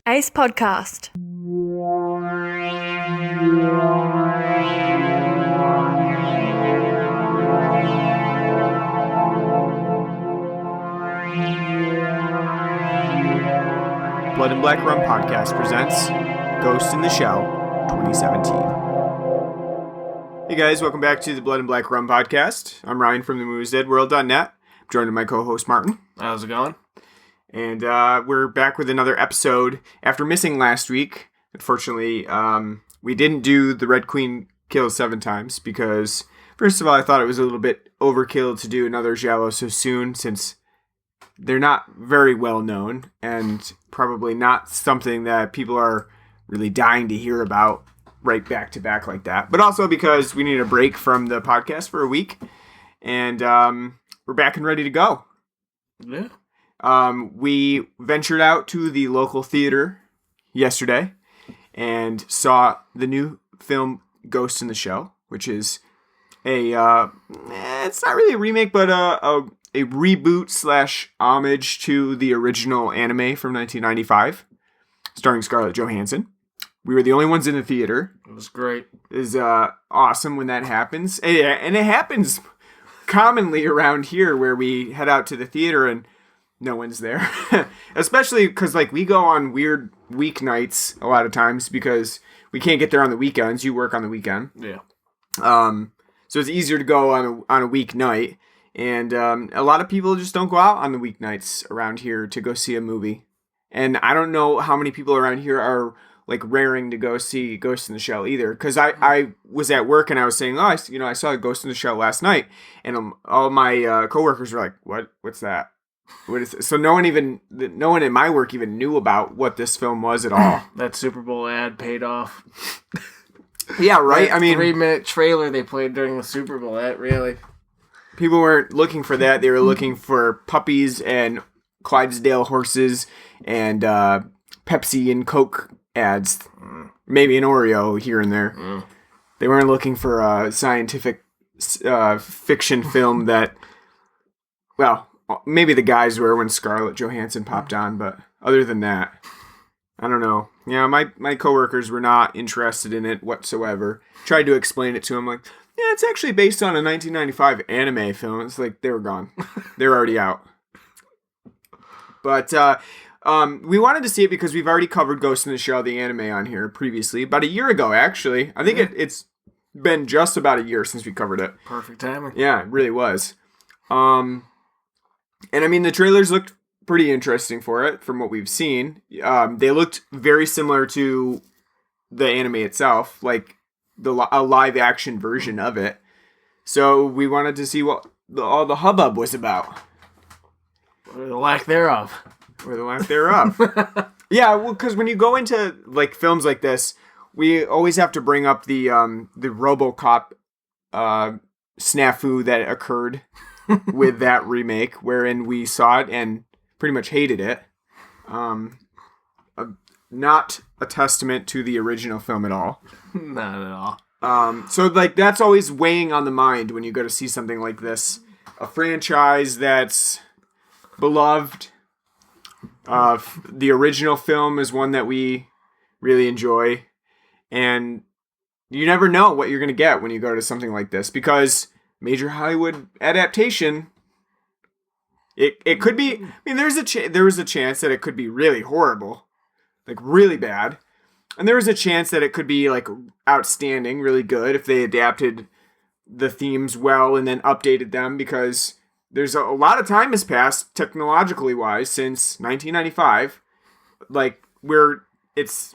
Ace Podcast. Blood and Black Rum Podcast presents Ghost in the Shell 2017. Hey guys, welcome back to the Blood and Black Rum Podcast. I'm Ryan from the moviesdeadworld.net. I'm joined by my co-host Martin. How's it going? And we're back with another episode after missing last week. Unfortunately, we didn't do the Red Queen Kills 7 times because, first of all, I thought it was a little bit overkill to do another giallo so soon since they're not very well known and probably not something that people are really dying to hear about right back to back like that. But also because we need a break from the podcast for a week and we're back and ready to go. Yeah. We ventured out to the local theater yesterday and saw the new film Ghost in the Shell, which is it's not really a remake, but a reboot / homage to the original anime from 1995, starring Scarlett Johansson. We were the only ones in the theater. It was great. It is awesome when that happens. And it happens commonly around here where we head out to the theater and no one's there. Especially because we go on weird weeknights a lot of times because we can't get there on the weekends. You work on the weekend. Yeah. So it's easier to go on a weeknight. And a lot of people just don't go out on the weeknights around here to go see a movie. And I don't know how many people around here are raring to go see Ghost in the Shell either. Because I was at work and I was saying, I saw Ghost in the Shell last night. And all my coworkers were like, what's that? What is it? So no one in my work even knew about what this film was at all. That Super Bowl ad paid off. Yeah, right? That 3-minute trailer they played during the Super Bowl, that really... People weren't looking for that. They were looking for puppies and Clydesdale horses and Pepsi and Coke ads. Maybe an Oreo here and there. They weren't looking for a scientific fiction film that, well, maybe the guys were when Scarlett Johansson popped on, but other than that, I don't know. Yeah, my coworkers were not interested in it whatsoever. Tried to explain it to them yeah, it's actually based on a 1995 anime film. It's they were gone. They were already out. But we wanted to see it because we've already covered Ghost in the Shell, the anime, on here previously. About a year ago, actually. I think it's been just about a year since we covered it. Perfect timing. Yeah, it really was. And I mean, the trailers looked pretty interesting for it from what we've seen. They looked very similar to the anime itself, a live action version of it. So we wanted to see what all the hubbub was about. Or the lack thereof. Yeah, well, because when you go into films like this, we always have to bring up the RoboCop snafu that occurred with that remake, wherein we saw it and pretty much hated it. Not a testament to the original film at all. Not at all. So that's always weighing on the mind when you go to see something like this. A franchise that's beloved. The original film is one that we really enjoy. And you never know what you're going to get when you go to something like this. Because major Hollywood adaptation, it could be... I mean, there was a chance that it could be really horrible. Really bad. And there was a chance that it could be outstanding, really good if they adapted the themes well and then updated them, because there's a lot of time has passed technologically wise since 1995. It's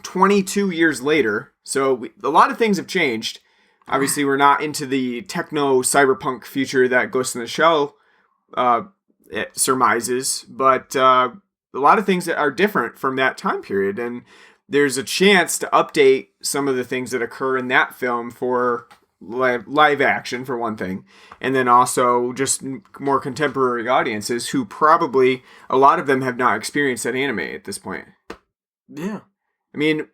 22 years later, so a lot of things have changed. Obviously, we're not into the techno cyberpunk future that Ghost in the Shell surmises, but a lot of things that are different from that time period, and there's a chance to update some of the things that occur in that film for live action, for one thing, and then also just more contemporary audiences who probably, a lot of them have not experienced that anime at this point. Yeah. I mean,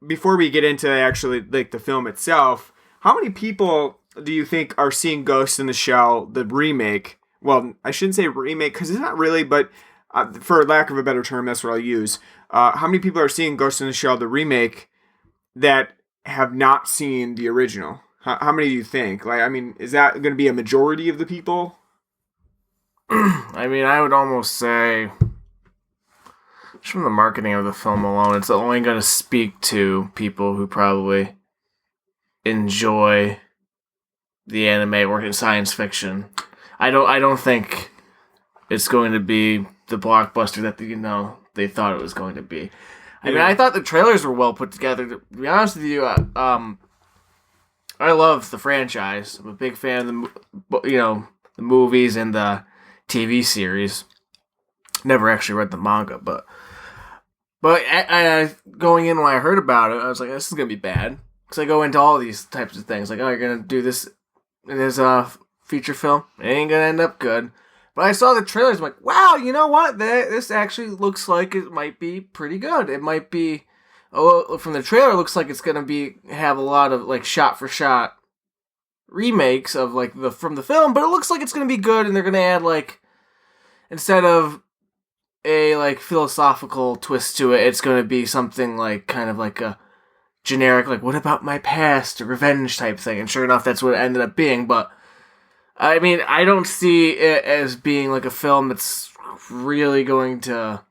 before we get into actually the film itself, how many people do you think are seeing Ghost in the Shell, the remake? Well, I shouldn't say remake because it's not really, but for lack of a better term, that's what I'll use. How many people are seeing Ghost in the Shell, the remake, that have not seen the original? How many do you think? Like, I mean, is that going to be a majority of the people? I mean, I would almost say, just from the marketing of the film alone, it's only going to speak to people who probably enjoy the anime or in science fiction. I don't think it's going to be the blockbuster that they thought it was going to be. I mean, I thought the trailers were well put together. To be honest with you, I love the franchise. I'm a big fan of the movies and the TV series. Never actually read the manga, but I going in when I heard about it, I was like, this is gonna be bad, because I go into all these types of things like, oh, you're gonna do this as a feature film, it ain't gonna end up good. But I saw the trailers, I'm like, wow, you know what? This actually looks like it might be pretty good. It might be, from the trailer, it looks like it's gonna have a lot of like shot for shot remakes of like from the film, but it looks like it's gonna be good, and they're gonna add like, instead of a like philosophical twist to it, it's gonna be something like kind of like a generic like, what about my past, or revenge type thing. And sure enough, that's what it ended up being. But I mean, I don't see it as being like a film that's really going to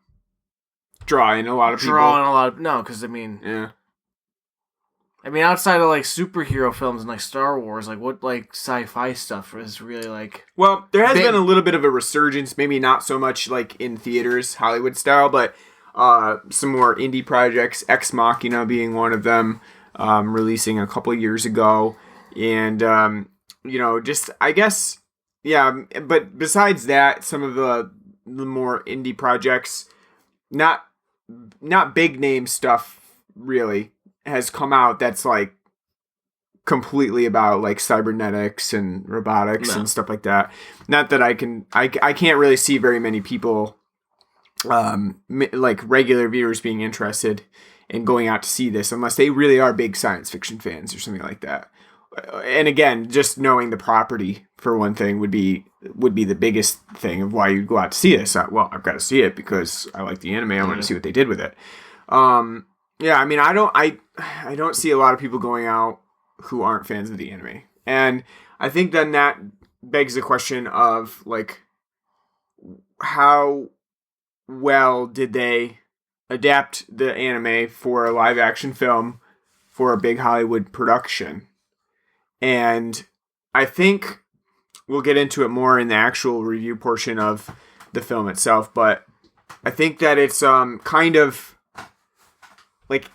draw in a lot of people. No, because I mean, outside of like superhero films and like Star Wars, like what like sci-fi stuff is really like. Well, there has been a little bit of a resurgence, maybe not so much like in theaters, Hollywood style, but some more indie projects, Ex Machina being one of them, releasing a couple of years ago, and just I guess, but besides that, some of the more indie projects, not big name stuff really, has come out that's like completely about like cybernetics and robotics and stuff like that. Not that I can't really see very many people, like regular viewers, being interested in going out to see this unless they really are big science fiction fans or something like that. And again, just knowing the property for one thing would be the biggest thing of why you'd go out to see this. Well, I've got to see it because I like the anime. I want to see what they did with it. I mean, I don't see a lot of people going out who aren't fans of the anime. And I think then that begs the question of like, how well did they adapt the anime for a live action film for a big Hollywood production? And I think we'll get into it more in the actual review portion of the film itself, but I think that it's kind of like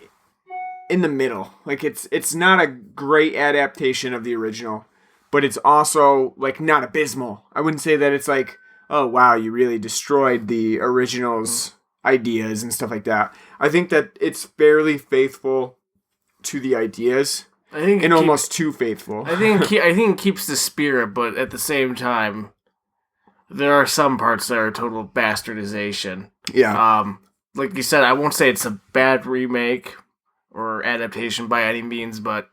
in the middle. Like it's not a great adaptation of the original, but it's also like not abysmal. I wouldn't say that it's like, oh wow, you really destroyed the original's ideas and stuff like that. I think that it's fairly faithful to the ideas. Almost too faithful. I think it keeps the spirit, but at the same time, there are some parts that are total bastardization. Yeah. Like you said, I won't say it's a bad remake or adaptation by any means, but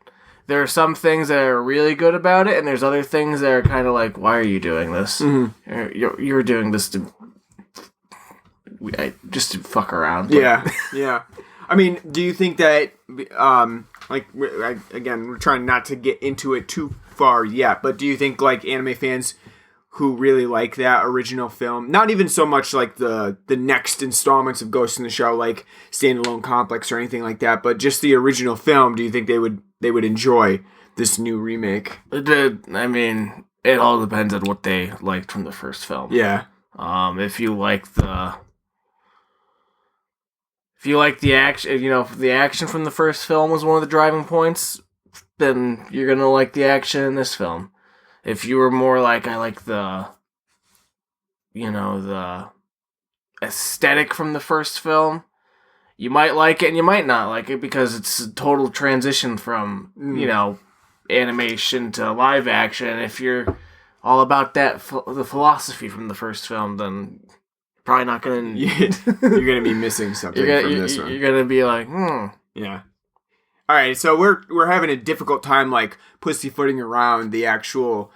there are some things that are really good about it, and there's other things that are kind of like, why are you doing this? Mm-hmm. You're doing this just to fuck around. Yeah, yeah. I mean, do you think that, again, we're trying not to get into it too far yet, but do you think, like, anime fans who really like that original film, not even so much like the next installments of Ghost in the Shell, like Standalone Complex or anything like that, but just the original film, do you think they would enjoy this new remake? I mean, it all depends on what they liked from the first film. Yeah. If you like the action, if the action from the first film was one of the driving points, then you're gonna like the action in this film. If you were more like, I like the aesthetic from the first film, you might like it and you might not like it because it's a total transition from, animation to live action. And if you're all about that, the philosophy from the first film, then you're probably not going to... You're going to be missing something from this one. You're going to be like, Yeah. All right, so we're having a difficult time, like, pussyfooting around the actual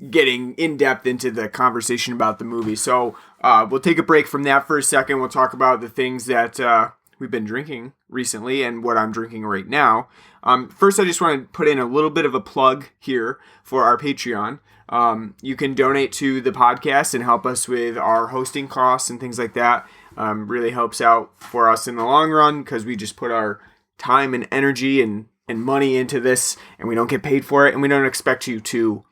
getting in depth into the conversation about the movie. So we'll take a break from that for a second. We'll talk about the things that we've been drinking recently and what I'm drinking right now. First, I just want to put in a little bit of a plug here for our Patreon. You can donate to the podcast and help us with our hosting costs and things like that. Really helps out for us in the long run because we just put our time and energy and money into this, and we don't get paid for it, and we don't expect you to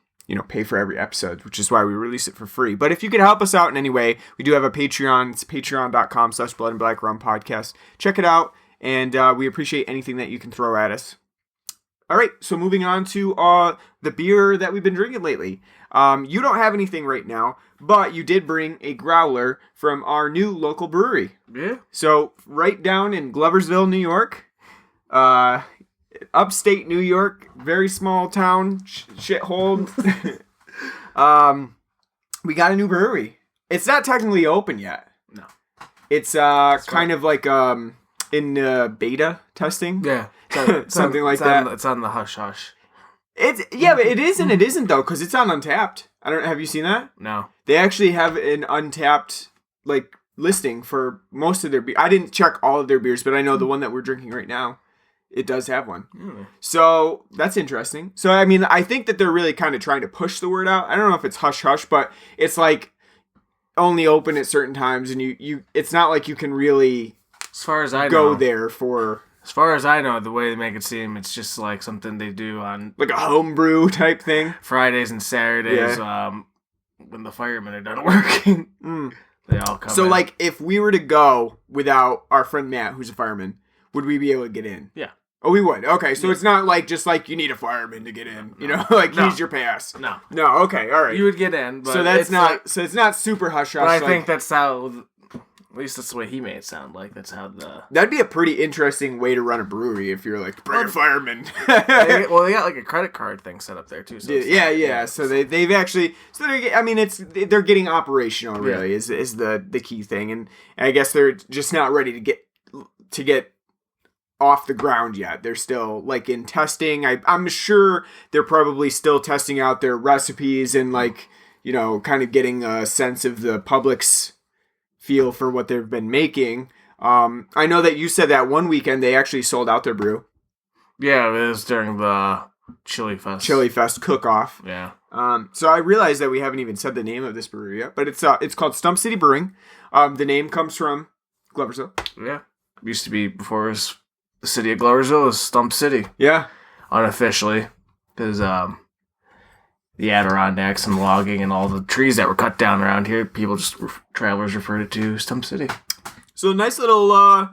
pay for every episode, which is why we release it for free. But if you could help us out in any way, we do have a Patreon. It's patreon.com/bloodandblackrun podcast. Check it out, and we appreciate anything that you can throw at us. All right, so moving on to the beer that we've been drinking lately. You don't have anything right now, but you did bring a growler from our new local brewery. Yeah. So right down in Gloversville, New York, upstate New York, very small town, shithole. We got a new brewery. It's not technically open yet. No. It's kind of like in beta testing. Yeah. Something like that. It's on the hush hush. But it is and it isn't though, because it's on Untapped. Have you seen that? No. They actually have an Untapped listing for most of their beer. I didn't check all of their beers, but I know the one that we're drinking right now, it does have one. Mm. So that's interesting. So I mean, I think that they're really kind of trying to push the word out. I don't know if it's hush hush, but it's like only open at certain times, and you it's not like you can really, as far as I go know, there for. As far as I know, the way they make it seem, it's just like something they do on like a homebrew type thing. Fridays and Saturdays, when the firemen are done working. They all come. So in. like, if we were to go without our friend Matt, who's a fireman, would we be able to get in? Yeah. Oh, we would. Okay, so it's not like just like you need a fireman to get in. He's your pass. No. No. Okay. All right. You would get in, but so that's not. So it's not super hush hush. But I think that's how. At least that's the way he made it sound like. That's how the... That'd be a pretty interesting way to run a brewery if you're like, bring a fireman. they got like a credit card thing set up there too. So yeah. So they've actually... So they're getting operational really is the key thing. And I guess they're just not ready to get off the ground yet. They're still like in testing. I'm sure they're probably still testing out their recipes and kind of getting a sense of the public's feel for what they've been making. I know that you said that one weekend they actually sold out their brew. Yeah, it was during the Chili Fest cook-off. Yeah. So I realized that we haven't even said the name of this brewery yet, but it's called Stump City Brewing. The name comes from Gloversville. Yeah. It used to be, before it was the city of Gloversville, it was Stump City. Yeah. Unofficially. Because the Adirondacks and logging and all the trees that were cut down around here, travelers referred it to Stump City. So nice little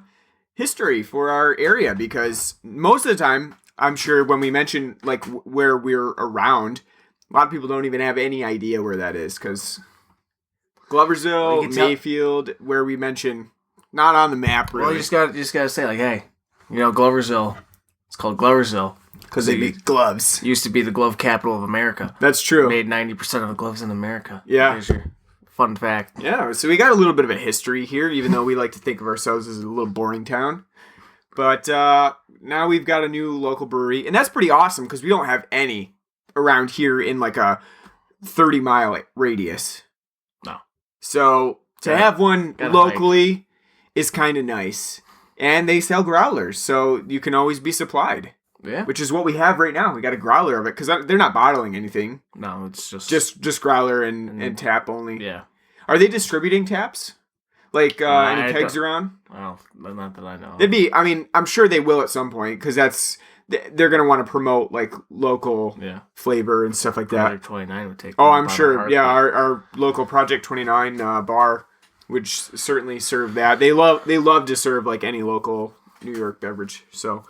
history for our area, because most of the time, I'm sure when we mention like where we're around, a lot of people don't even have any idea where that is, because Gloversville, Mayfield, where we mention, not on the map really. Well, you just gotta say like, hey, Gloversville, it's called Gloversville. Because they make gloves. Used to be the glove capital of America. That's true. Made 90% of the gloves in America. Yeah. There's your fun fact. Yeah, so we got a little bit of a history here, even though we like to think of ourselves as a little boring town. But now we've got a new local brewery, and that's pretty awesome because we don't have any around here in like a 30-mile radius. No. So to have one locally is kind of nice. And they sell growlers, so you can always be supplied. Yeah. Which is what we have right now. We got a growler of it, because they're not bottling anything. No, it's just growler and tap only. Yeah. Are they distributing taps? Like any kegs around? Well, not that I know. I'm sure they will at some point, because they're going to want to promote like local flavor and stuff like that. Project 29 would take. Oh, I'm sure. Yeah, our local Project 29 bar would certainly serve that. They love to serve like any local New York beverage. So.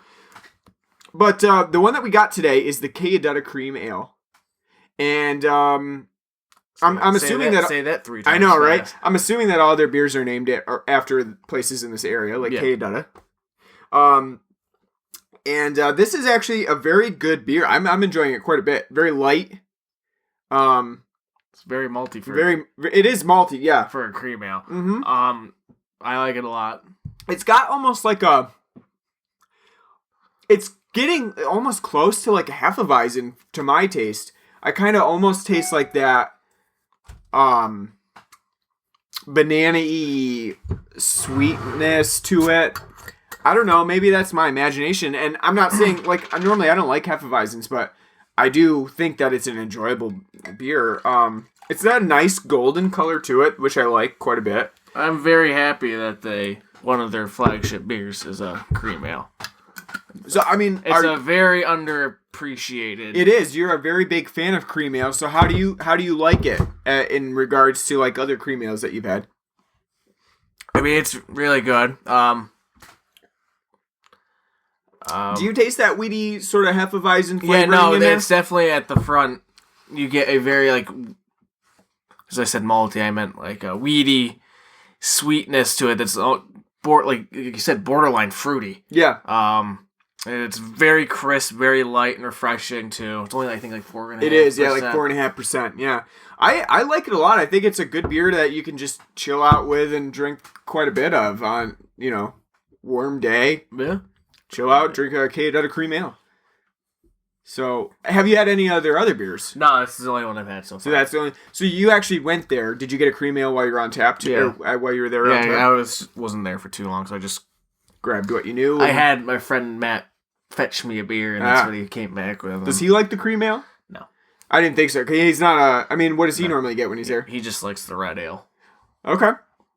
But the one that we got today is the Cayadutta Cream Ale, and I'm assuming that say that 3 times. I know, right? Fast. I'm assuming that all their beers are named after places in this area, like Cayadutta. And this is actually a very good beer. I'm enjoying it quite a bit. Very light. It's very malty. It is malty, yeah, for a cream ale. Mm-hmm. I like it a lot. It's got almost like it's getting almost close to like a Hefeweizen to my taste. I kind of almost taste like that banana-y sweetness to it. I don't know. Maybe that's my imagination. And I'm not saying, like, normally I don't like Hefeweizens, but I do think that it's an enjoyable beer. It's got a nice golden color to it, which I like quite a bit. I'm very happy that one of their flagship beers is a cream ale. So, I mean... It's a very underappreciated... It is. You're a very big fan of cream ale, so how do you like it in regards to, like, other cream ales that you've had? I mean, it's really good. Do you taste that weedy sort of Hefeweizen flavoring Yeah, no, in there? it's definitely at the front. You get a very, like... As I said malty, I meant, like, a weedy sweetness to it that's, like you said, borderline fruity. Yeah. It's very crisp, very light and refreshing too. It's only I think like 4.5%. It is, yeah, like 4.5%. Yeah, I like it a lot. I think it's a good beer that you can just chill out with and drink quite a bit of on warm day. Yeah, chill out, drink a K out of cream ale. So, have you had any other beers? No, this is the only one I've had so far. So that's the only. So you actually went there. Did you get a cream ale while you were on tap too? Yeah. Or while you were there? Yeah, on tap? I wasn't there for too long, so I just grabbed what you knew. I had my friend Matt fetch me a beer, and that's what he came back with. Does he like the cream ale? No, I didn't think so. 'Cause he's not a. I mean, what does he normally get when he's there? He just likes the red ale. Okay,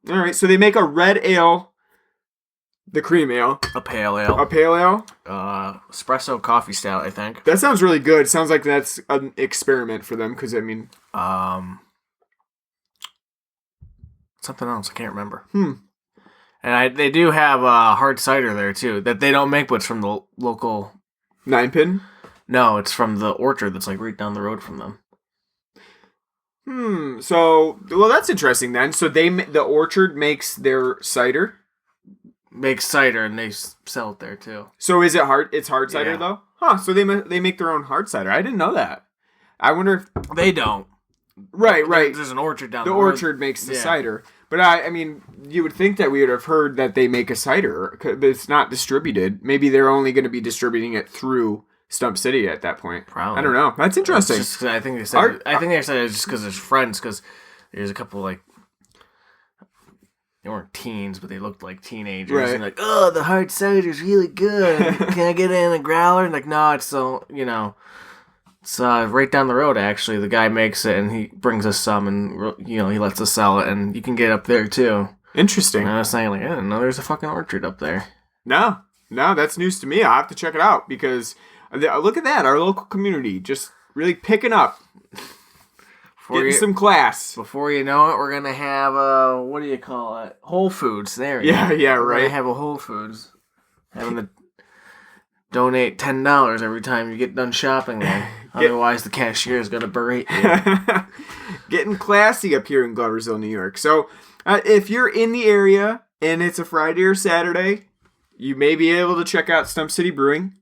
all right. So they make a red ale. The cream ale. A pale ale. A pale ale? Espresso coffee stout, I think. That sounds really good. Sounds like that's an experiment for them, because, I mean... something else, I can't remember. And they do have hard cider there, too, that they don't make, but it's from the local... Nine Pin? No, it's from the orchard that's, like, right down the road from them. So, well, that's interesting, then. So the orchard makes their cider? Makes cider, and they sell it there too. So is it hard? It's hard cider though, huh? So they make their own hard cider. I didn't know that. I wonder if they don't. Right. There's an orchard down the road. The orchard makes the cider, but I mean, you would think that we would have heard that they make a cider, but it's not distributed. Maybe they're only going to be distributing it through Stump City at that point. Probably. I don't know. That's interesting. I think they said. I think they said it's just because there's friends. Because there's a couple like. They weren't teens, but they looked like teenagers. Right. And like, oh, the hard cider's really good. Can I get it in a growler? And like, no, it's so, it's right down the road, actually. The guy makes it, and he brings us some, and, he lets us sell it, and you can get up there, too. Interesting. And I was saying, like, I didn't know there's a fucking orchard up there. No, that's news to me. I'll have to check it out, because look at that. Our local community just really picking up. Getting some class. Before you know it, we're going to have, what do you call it? Whole Foods. There you go. Yeah, We're right. going to have a Whole Foods. Having to donate $10 every time you get done shopping there. Otherwise, the cashier is going to berate you. Getting classy up here in Gloversville, New York. So, if you're in the area and it's a Friday or Saturday, you may be able to check out Stump City Brewing.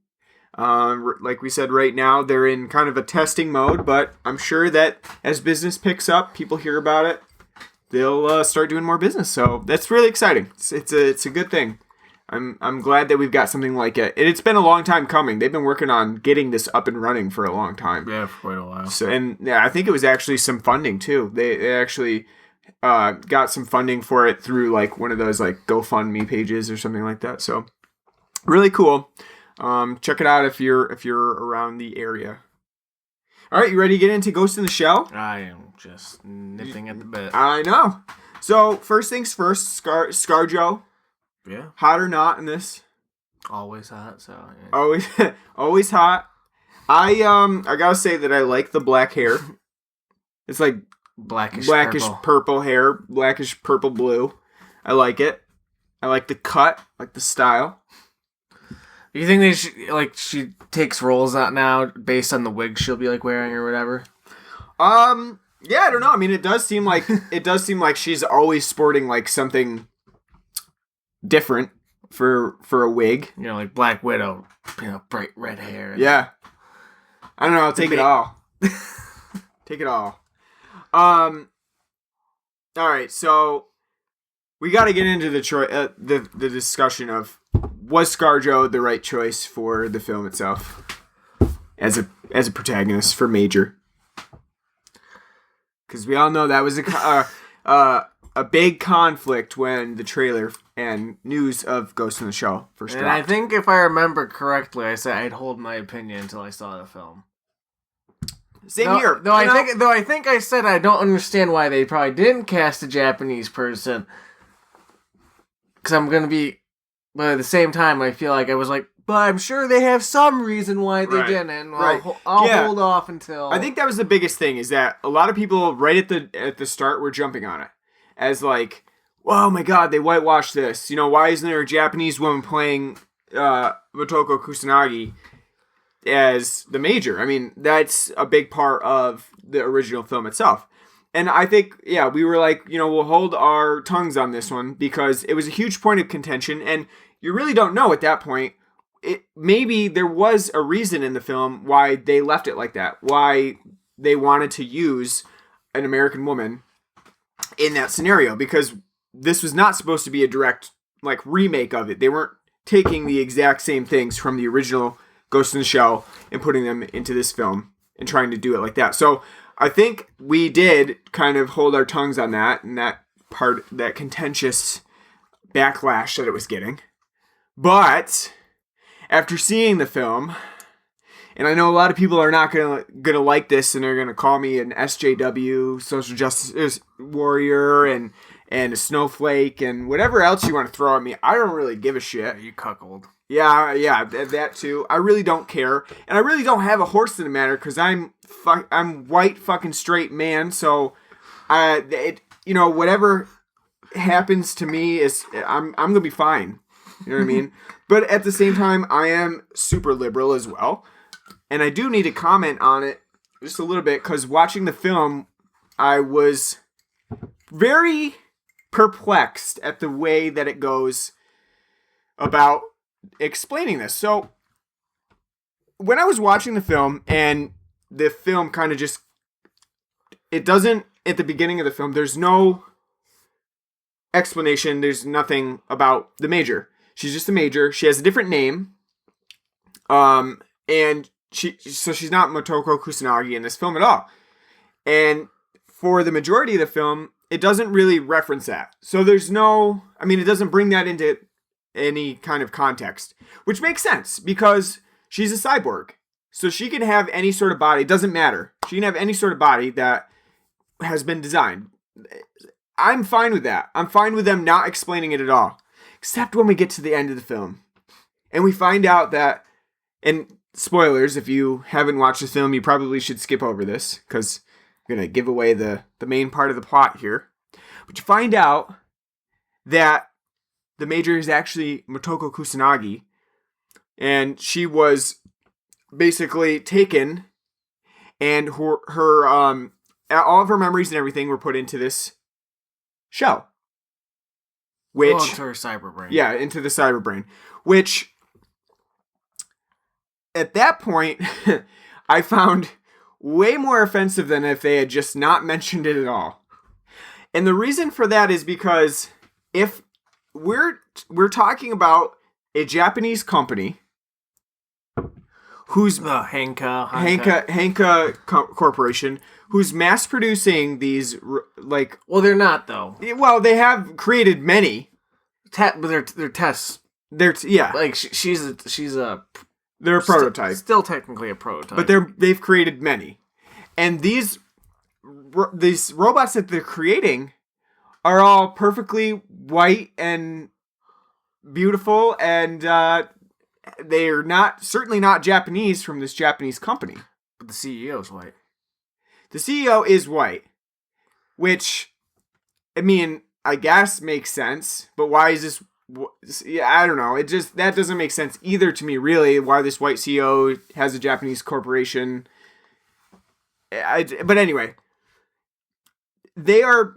Like we said, right now they're in kind of a testing mode, but I'm sure that as business picks up, people hear about it, they'll start doing more business. So that's really exciting. It's a good thing. I'm glad that we've got something like it. It's been a long time coming. They've been working on getting this up and running for a long time. Yeah, for quite a while. So, and yeah, I think it was actually some funding too. They actually got some funding for it through like one of those like GoFundMe pages or something like that. So really cool. Check it out if you're around the area. All right, you ready to get into Ghost in the Shell? I am just nipping at the bit. I know. So first things first, ScarJo. Yeah. Hot or not in this? Always hot. So yeah. Always hot. I gotta say that I like the black hair. It's like blackish purple hair, blackish purple blue. I like it. I like the cut, like the style. Do you think she takes roles out now based on the wig she'll be like wearing or whatever? Yeah, I don't know. I mean, it does seem like she's always sporting like something different for a wig. Like Black Widow, bright red hair. Yeah. I don't know. I'll take it all. Take it all. All right. So we got to get into the discussion of, was ScarJo the right choice for the film itself as a protagonist for Major? Because we all know that was a big conflict when the trailer and news of Ghost in the Shell first dropped. And I think if I remember correctly, I said I'd hold my opinion until I saw the film. Same here. Though I think I said I don't understand why they probably didn't cast a Japanese person. Because I'm going to be... But at the same time, I feel like I was like, but I'm sure they have some reason why they didn't. I'll hold off until... I think that was the biggest thing, is that a lot of people right at the start were jumping on it. As like, oh my god, they whitewashed this. You know, why isn't there a Japanese woman playing Motoko Kusanagi as the major? I mean, that's a big part of the original film itself. And I think, we were like, we'll hold our tongues on this one because it was a huge point of contention, and you really don't know at that point. Maybe there was a reason in the film why they left it like that, why they wanted to use an American woman in that scenario, because this was not supposed to be a direct remake of it. They weren't taking the exact same things from the original Ghost in the Shell and putting them into this film and trying to do it like that. So I think we did kind of hold our tongues on that and that contentious backlash that it was getting. But after seeing the film, and I know a lot of people are not gonna like this, and they're gonna call me an SJW, social justice warrior, and a snowflake, and whatever else you want to throw at me. I don't really give a shit. You cuckold. Yeah, that too. I really don't care, and I really don't have a horse in the matter because I'm white fucking straight man. So, whatever happens to me is I'm gonna be fine. You know what I mean? But at the same time, I am super liberal as well. And I do need to comment on it just a little bit, because watching the film, I was very perplexed at the way that it goes about explaining this. So, when I was watching the film, and the film kind of just... It doesn't... At the beginning of the film, there's no explanation. There's nothing about the major. She's just a major. She has a different name. And she's not Motoko Kusanagi in this film at all. And for the majority of the film, it doesn't really reference that. So there's no... I mean, it doesn't bring that into any kind of context. Which makes sense, because she's a cyborg. So she can have any sort of body. It doesn't matter. She can have any sort of body that has been designed. I'm fine with that. I'm fine with them not explaining it at all. Except when we get to the end of the film. And we find out that... And spoilers, if you haven't watched the film, you probably should skip over this, because I'm going to give away the main part of the plot here. But you find out that the major is actually Motoko Kusanagi, and she was basically taken, and her all of her memories and everything were put into this shell. Into her cyber brain. Yeah, into the cyber brain. Which, at that point, I found way more offensive than if they had just not mentioned it at all. And the reason for that is because if we're talking about a Japanese company who's Hanka Corporation, who's mass producing these well, they're not though. Well, they have created many. But they're tests. She's a. They're a prototype. Still technically a prototype. But they've created many, and these robots that they're creating are all perfectly white and beautiful, and they are certainly not Japanese from this Japanese company. But the CEO's white. The CEO is white, which, I mean, I guess makes sense. But why is this? Yeah, I don't know. That doesn't make sense either to me, really. Why this white CEO has a Japanese corporation? But anyway, they are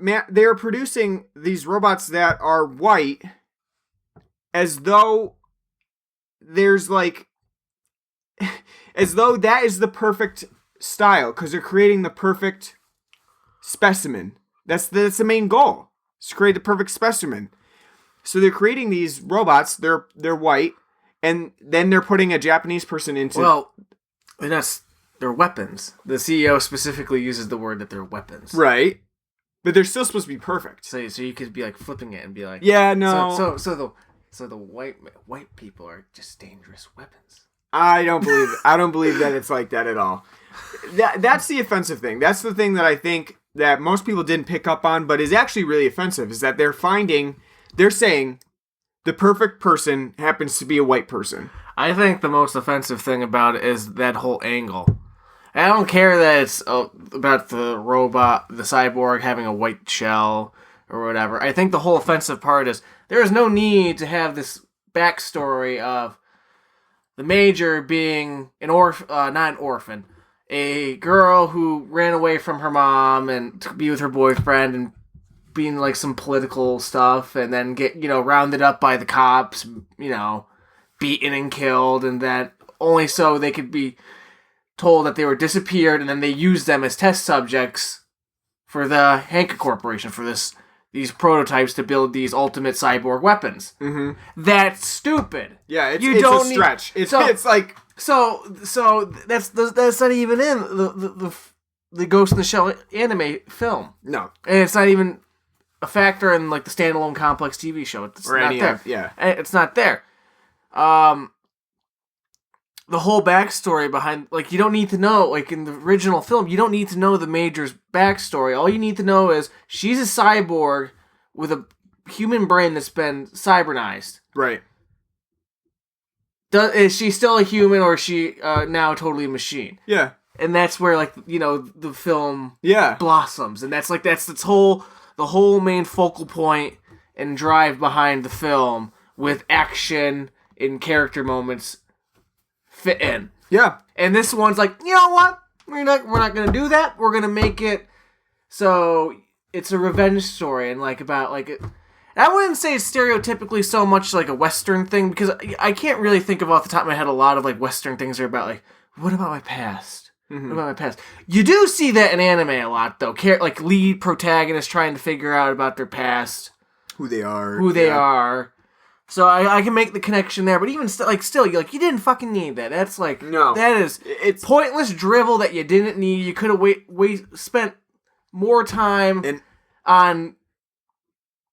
producing these robots that are white, as though there's as though that is the perfect style, because they're creating the perfect specimen. That's the main goal. Is to create the perfect specimen. So they're creating these robots. They're white, and then they're putting a Japanese person into. Well, and that's they're weapons. The CEO specifically uses the word that they're weapons. Right. But they're still supposed to be perfect. So you could be like flipping it and be like, yeah, no. So the white people are just dangerous weapons. I don't believe it. I don't believe that it's like that at all. That's the offensive thing. That's the thing that I think that most people didn't pick up on, but is actually really offensive, is that they're saying the perfect person happens to be a white person. I think the most offensive thing about it is that whole angle. I don't care that it's about the robot, the cyborg having a white shell or whatever. I think the whole offensive part is there is no need to have this backstory of the Major being not an orphan, a girl who ran away from her mom and to be with her boyfriend and being like some political stuff and then get, rounded up by the cops, beaten and killed, and that only so they could be told that they were disappeared, and then they used them as test subjects for the Hanka Corporation for these prototypes to build these ultimate cyborg weapons. Mm-hmm. That's stupid. Yeah, it's a stretch. It's like so that's not even in the Ghost in the Shell anime film. No, and it's not even a factor in like the standalone Complex TV show. It's not there. Yeah, it's not there. The whole backstory behind, like, you don't need to know, like, in the original film, you don't need to know the Major's backstory. All you need to know is she's a cyborg with a human brain that's been cybernized. Right. Is she still a human, or is she now totally a machine? Yeah. And that's where, like, the film blossoms. And that's the whole main focal point and drive behind the film, with action and character moments fit in. Yeah. And this one's like, you know what? We're not gonna do that. We're gonna make it so it's a revenge story and like about like it. I wouldn't say it's stereotypically so much like a Western thing, because I can't really think of off the top of my head a lot of like Western things are about like, what about my past? Mm-hmm. What about my past? You do see that in anime a lot though. Like lead protagonists trying to figure out about their past, who they are. So I can make the connection there, but even still, you didn't fucking need that. That's like, no, it's pointless drivel that you didn't need. You could have spent more time on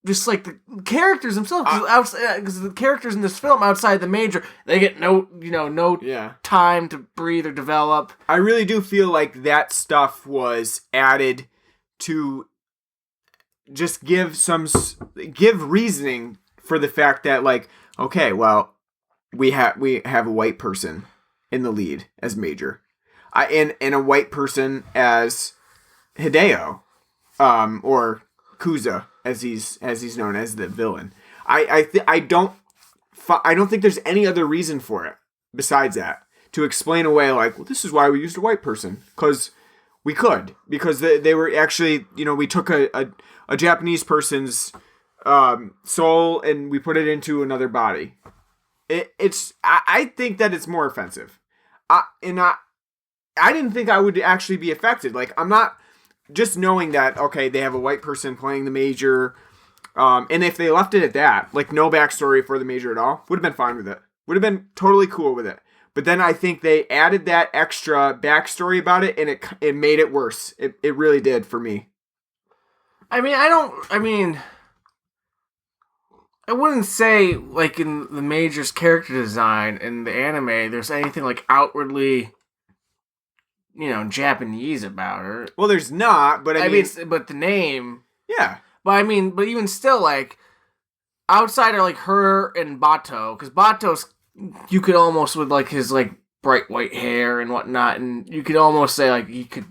just like the characters themselves, because the characters in this film outside the Major, they get no time to breathe or develop. I really do feel like that stuff was added to just give reasoning for the fact that, like, okay, well, we have a white person in the lead as Major, and a white person as Hideo, or Kuza as he's known as the villain. I don't think there's any other reason for it besides that to explain away like, well, this is why we used a white person, because we could, because they were actually, we took a Japanese person's soul and we put it into another body. I think that it's more offensive. I didn't think I would actually be affected. Like, I'm not just knowing that, okay, they have a white person playing the Major, and if they left it at that, like no backstory for the Major at all, would have been fine with it. Would have been totally cool with it. But then I think they added that extra backstory about it, and it made it worse. It really did for me. I wouldn't say, like, in the Major's character design in the anime, there's anything, like, outwardly, Japanese about her. Well, there's not, but I mean... But the name... Yeah. But even still, like, outside of, like, her and Bato, because Bato's, you could almost, with, like, his, like, bright white hair and whatnot, and you could almost say, like, he could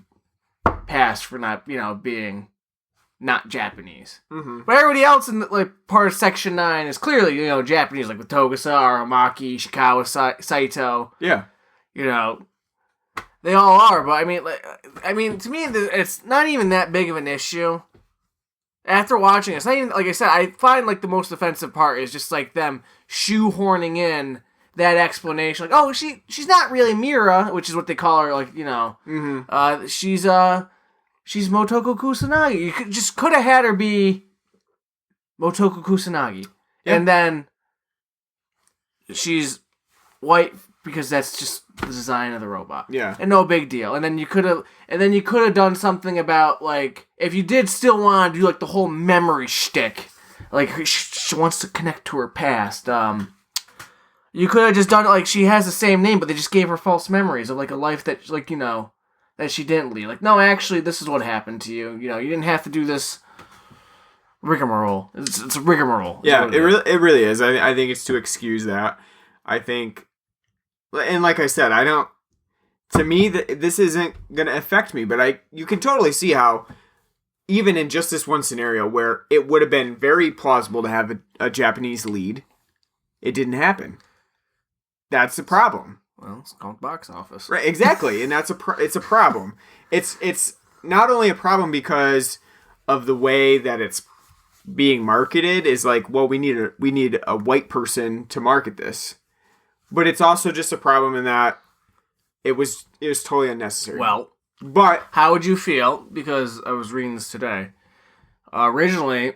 pass for not, being... not Japanese. Mm-hmm. But everybody else in part of Section 9 is clearly, Japanese, like with Togusa, Aramaki, Ishikawa, Saito. Yeah. They all are, but to me, it's not even that big of an issue. After watching it, it's not even, like I said, I find, like, the most offensive part is just, like, them shoehorning in that explanation. Like, oh, she's not really Mira, which is what they call her, like, Mm-hmm. She's Motoko Kusanagi. You could have had her be Motoko Kusanagi. Yeah. And then she's white because that's just the design of the robot. Yeah. And no big deal. And then you could have done something about, like, if you did still want to do, like, the whole memory shtick, like, she wants to connect to her past, you could have just done it like she has the same name, but they just gave her false memories of, like, a life that, like, you know, that she didn't lead. Like, no, actually, this is what happened to you. You know, you didn't have to do this rigmarole. It's a rigmarole. Yeah, it really is. I think it's to excuse that. I think, and like I said, I don't. To me, this isn't gonna affect me, but you can totally see how, even in just this one scenario where it would have been very plausible to have a Japanese lead, it didn't happen. That's the problem. Well, it's called box office. Right, exactly, and it's a problem. It's not only a problem because of the way that it's being marketed is like, well, we need a white person to market this, but it's also just a problem in that it was totally unnecessary. Well, but how would you feel? Because I was reading this today. Originally,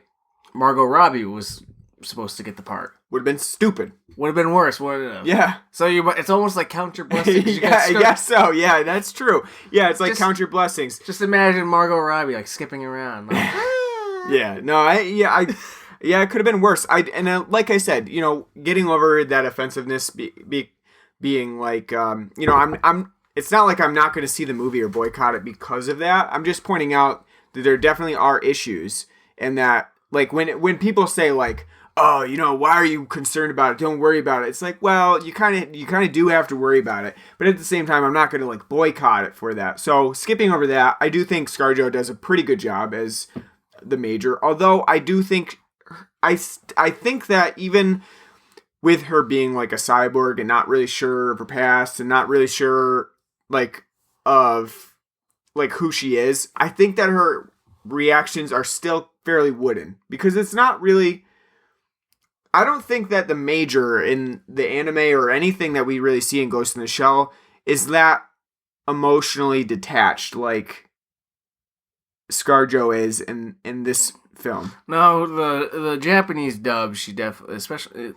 Margot Robbie was supposed to get the part. Would have been stupid. Would have been worse, wouldn't it? Yeah. So it's almost like count your blessings. Yeah, I guess so. Yeah, that's true. Yeah, it's like just count your blessings. Just imagine Margot Robbie like skipping around. Like, yeah. No. Yeah. It could have been worse. Like I said, you know, getting over that offensiveness, being like, you know, I'm. It's not like I'm not going to see the movie or boycott it because of that. I'm just pointing out that there definitely are issues, and that like when people say like, oh, you know, why are you concerned about it? Don't worry about it. It's like, well, you kind of do have to worry about it. But at the same time, I'm not going to like boycott it for that. So skipping over that, I do think ScarJo does a pretty good job as the Major. Although I do think, I think that even with her being like a cyborg and not really sure of her past and not really sure like of like who she is, I think that her reactions are still fairly wooden because it's not really. I don't think that the Major in the anime or anything that we really see in Ghost in the Shell is that emotionally detached like ScarJo is in this film. No, the Japanese dub, she definitely, especially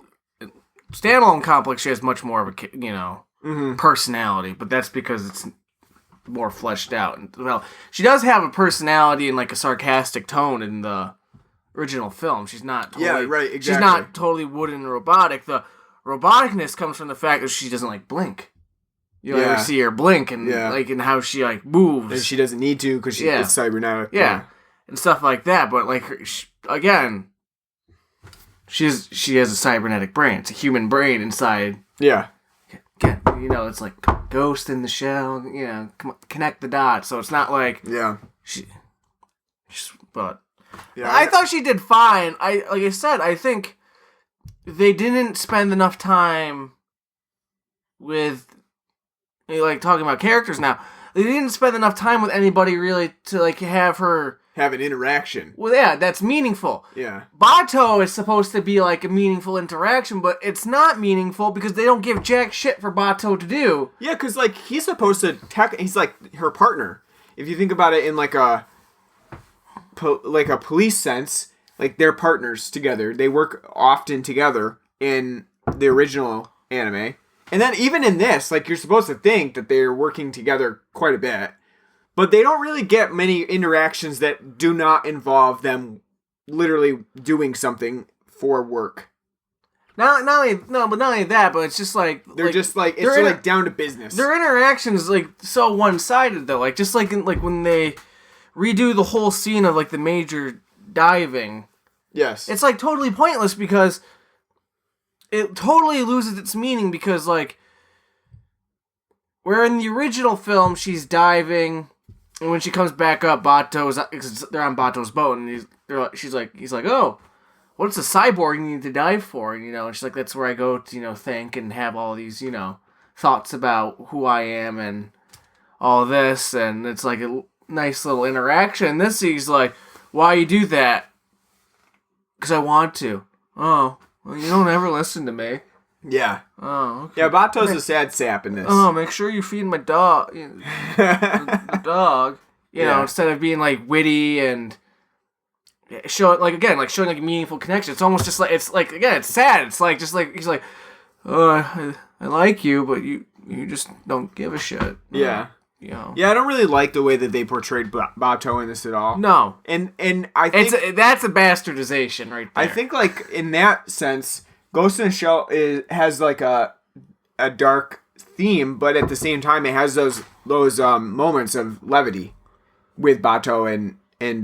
standalone complex, she has much more of a personality, but that's because it's more fleshed out. Well, she does have a personality and like a sarcastic tone in the original film. She's not totally, exactly. She's not totally wooden and robotic. The roboticness comes from the fact that she doesn't like blink. You ever see her blink and like and how she like moves. And she doesn't need to because it's cybernetic. Yeah. And stuff like that. But like again, she has a cybernetic brain. It's a human brain inside. Yeah. You know, it's like Ghost in the Shell. You know, connect the dots. So it's not like but. Yeah, I thought she did fine. Like I said, I think they didn't spend enough time with like talking about characters now. They didn't spend enough time with anybody really to like have an interaction. Well, yeah, that's meaningful. Yeah. Bato is supposed to be like a meaningful interaction, but it's not meaningful because they don't give jack shit for Bato to do. Yeah, because like he's supposed to he's like her partner. If you think about it in like a police sense, like they're partners together. They work often together in the original anime. And then even in this, like you're supposed to think that they're working together quite a bit. But they don't really get many interactions that do not involve them literally doing something for work. Not only that, but it's just like they're just like it's like down to business. Their interactions like so one-sided though. Like just like when they redo the whole scene of like the Major diving. Yes. It's like totally pointless because it totally loses its meaning because like where in the original film she's diving and when she comes back up they're on Bato's boat and he's like, "Oh, what's a cyborg you need to dive for?" And and she's like, "That's where I go to think and have all these thoughts about who I am and all this." And it's like a nice little interaction. This he's like, "Why you do that?" "Because I want to." "Oh, well, you don't ever listen to me." Yeah. "Oh, okay." Yeah, Bato's a sad sap in this. "Oh, make sure you feed my dog." The dog. Instead of being like witty and showing like a meaningful connection. It's almost just like it's sad. It's like just like he's like, "Oh, I like you, but you you just don't give a shit. Yeah. You know. Yeah, I don't really like the way that they portrayed Bato in this at all. No. And I think... That's a bastardization right there. I think, like, in that sense, Ghost in the Shell has, like, a dark theme, but at the same time, it has those moments of levity with Bato and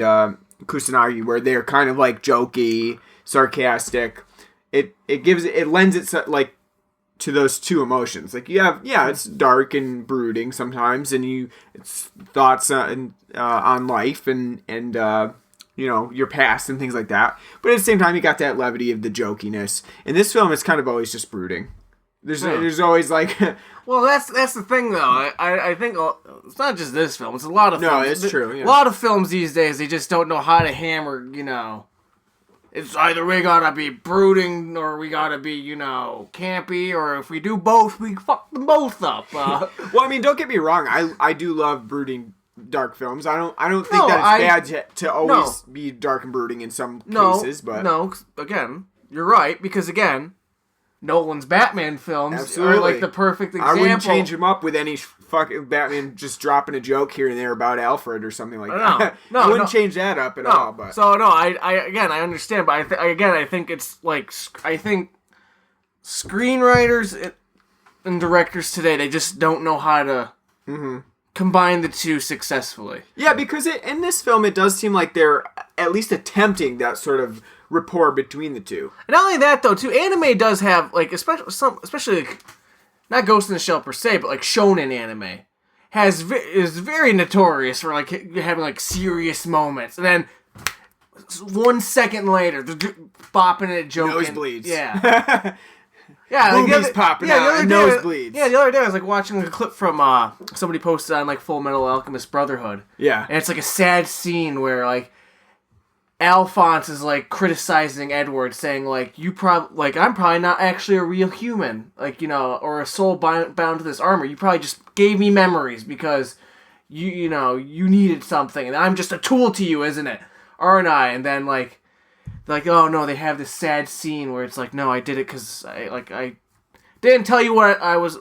Kusanagi, where they're kind of, like, jokey, sarcastic. It lends itself, like, to those two emotions. Like, it's dark and brooding sometimes, and it's thoughts on life and you know, your past and things like that. But at the same time, you got that levity of the jokiness. In this film, it's kind of always just brooding. There's always like... Well, that's the thing, though. I think it's not just this film. It's a lot of films. No, it's true. Yeah. A lot of films these days, they just don't know how to hammer, you know... It's either we gotta be brooding or we gotta be, you know, campy, or if we do both, we fuck them both up. Well, I mean, don't get me wrong. I do love brooding dark films. I don't think that it's bad to always be dark and brooding in some cases. But no, again, you're right, because again, Nolan's Batman films are like the perfect example. I wouldn't change him up with any fucking Batman just dropping a joke here and there about Alfred or something like that. No, I wouldn't change that up at all. But so no, I understand, but I think it's like I think screenwriters and directors today, they just don't know how to combine the two successfully. Yeah, because in this film it does seem like they're at least attempting that sort of rapport between the two. And not only that, though, too, anime does have, like, especially like, not Ghost in the Shell per se, but like shonen anime is very notorious for like having like serious moments, and then 1 second later they're bopping it, joking. Nosebleeds. Yeah. Yeah, movies popping out and nosebleeds. Yeah, the other day I was like watching a clip from somebody posted on like Full Metal Alchemist Brotherhood. Yeah. And it's like a sad scene where like Alphonse is like criticizing Edward, saying like I'm probably not actually a real human, like, you know, or a soul bound to this armor. You probably just gave me memories because you needed something, and I'm just a tool to you, isn't it? Aren't I? And then like oh no, they have this sad scene where it's like, no, I did it because I didn't tell you what I was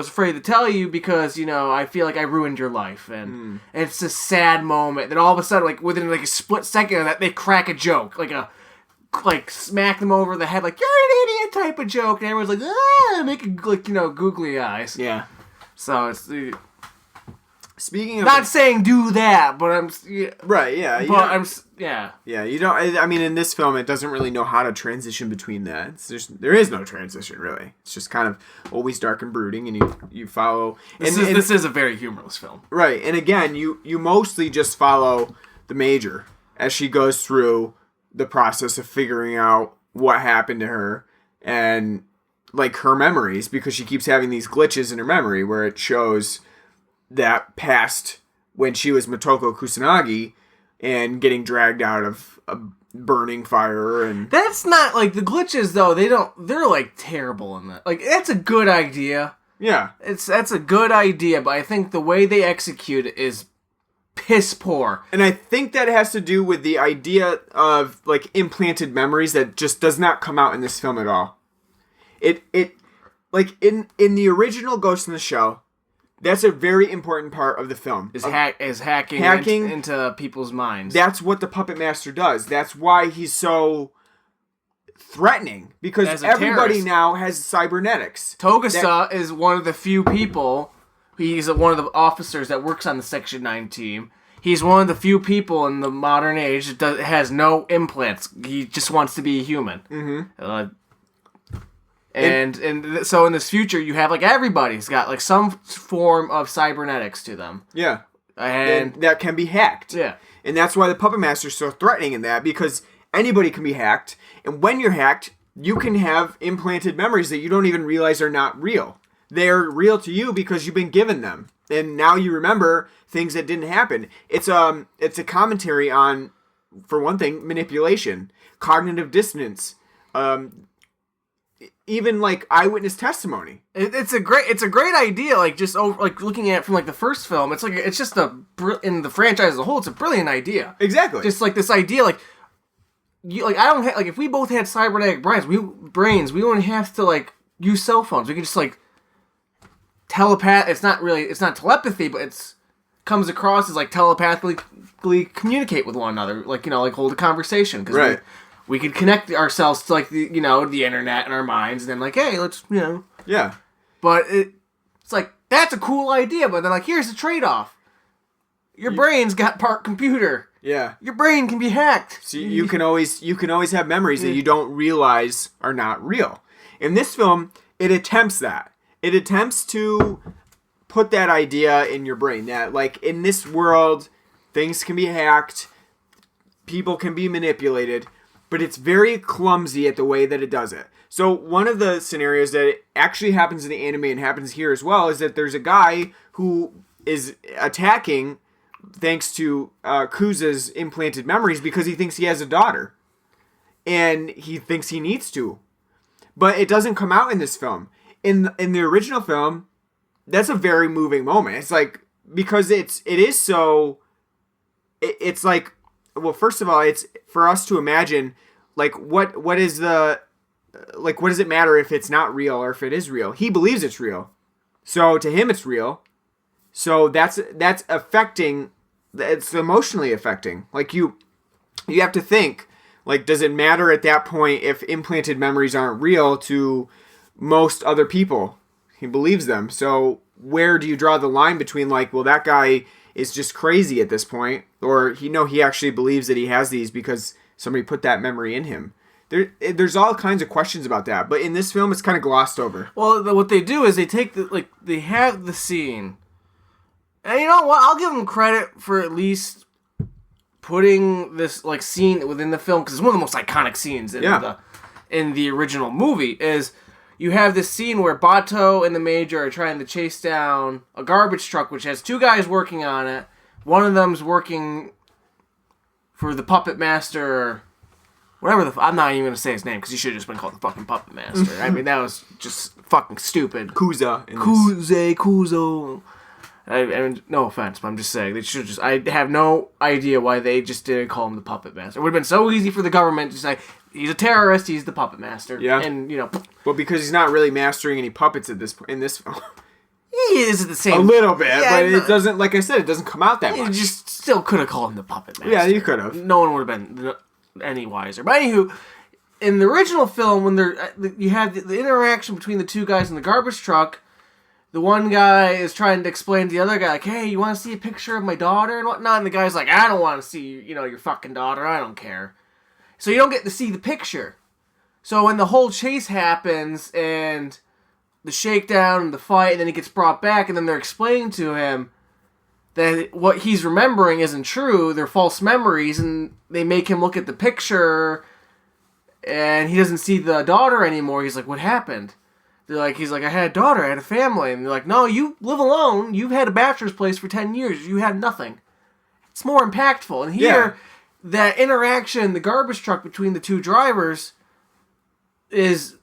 afraid to tell you because, you know, I feel like I ruined your life. And it's a sad moment. Then all of a sudden, like, within, like, a split second of that, they crack a joke. Like, smack them over the head, like, you're an idiot type of joke. And everyone's like, making, like, you know, googly eyes. Yeah. So, it's... Speaking of... Not saying do that, but I'm... Yeah, right, yeah. But I'm... Yeah. Yeah, you don't... I mean, in this film, it doesn't really know how to transition between that. There is no transition, really. It's just kind of always dark and brooding, and you follow... This is a very humorless film. Right, and again, you mostly just follow the Major as she goes through the process of figuring out what happened to her and, like, her memories, because she keeps having these glitches in her memory where it shows that past when she was Motoko Kusanagi and getting dragged out of a burning fire. And that's not like the glitches, though. They're like terrible in that. Like, that's a good idea. Yeah, that's a good idea, but I think the way they execute it is piss poor. And I think that has to do with the idea of like implanted memories that just does not come out in this film at all. It like in the original Ghost in the Shell, that's a very important part of the film. Is hacking into people's minds. That's what the Puppet Master does. That's why he's so threatening. Because everybody now has cybernetics. Togusa is one of the few people. He's one of the officers that works on the Section 9 team. He's one of the few people in the modern age that has no implants. He just wants to be a human. Mm-hmm. And so in this future, you have, like, everybody's got, like, some form of cybernetics to them. Yeah. And that can be hacked. Yeah. And that's why the Puppet Master is so threatening in that, because anybody can be hacked. And when you're hacked, you can have implanted memories that you don't even realize are not real. They're real to you because you've been given them. And now you remember things that didn't happen. It's a commentary on, for one thing, manipulation, cognitive dissonance, even like eyewitness testimony. It's a great idea. Like, just like looking at it from like the first film, it's just in the franchise as a whole, it's a brilliant idea. Exactly. Just like this idea, like I don't have, like, if we both had cybernetic brains, we wouldn't have to like use cell phones. We could just like it's not telepathy, but it's comes across as like telepathically communicate with one another, like, like hold a conversation, because we could connect ourselves to like the internet in our minds, and then like, hey, let's yeah. But it's like, that's a cool idea, but then like, here's the trade-off: your brain's got part computer. Yeah, your brain can be hacked. So you can always have memories that you don't realize are not real. In this film, it attempts that. It attempts to put that idea in your brain that, like, in this world, things can be hacked, people can be manipulated, but it's very clumsy at the way that it does it. So one of the scenarios that actually happens in the anime and happens here as well is that there's a guy who is attacking thanks to Kuza's implanted memories because he thinks he has a daughter. And he thinks he needs to. But it doesn't come out in this film. In the original film, that's a very moving moment. It's like, because it's like, well, first of all, it's for us to imagine, like, what does it matter if it's not real or if it is real? He believes it's real. So to him, it's real. So that's affecting, it's emotionally affecting. Like, you have to think, like, does it matter at that point if implanted memories aren't real to most other people? He believes them. So where do you draw the line between, like, well, that guy is just crazy at this point, or he actually believes that he has these because somebody put that memory in him? There's all kinds of questions about that, but in this film, it's kind of glossed over. Well, what they do is they take they have the scene, and you know what? I'll give them credit for at least putting this like scene within the film, because it's one of the most iconic scenes in the original movie. Is you have this scene where Bato and the Major are trying to chase down a garbage truck, which has two guys working on it. One of them's working for the Puppet Master. Whatever I'm not even going to say his name, because he should have just been called the fucking Puppet Master. I mean, that was just fucking stupid. Kuzo. I mean, no offense, but I'm just saying, they should just, I have no idea why they just didn't call him the Puppet Master. It would have been so easy for the government to say, he's a terrorist, he's the Puppet Master. Yeah. And, well, because he's not really mastering any puppets in this film. He is at the same... A little bit, but it doesn't, like I said, it doesn't come out that much. You just still could have called him the Puppet Master. Yeah, you could have. No one would have been any wiser. But anywho, in the original film, when you have the interaction between the two guys in the garbage truck, the one guy is trying to explain to the other guy, like, hey, you want to see a picture of my daughter and whatnot? And the guy's like, I don't want to see, your fucking daughter. I don't care. So you don't get to see the picture. So when the whole chase happens and the shakedown and the fight, and then he gets brought back, and then they're explaining to him that what he's remembering isn't true, they're false memories, and they make him look at the picture, and he doesn't see the daughter anymore. He's like, what happened? He's like, I had a daughter, I had a family. And they're like, no, you live alone. You've had a bachelor's place for 10 years. You had nothing. It's more impactful. And here, that interaction, the garbage truck between the two drivers is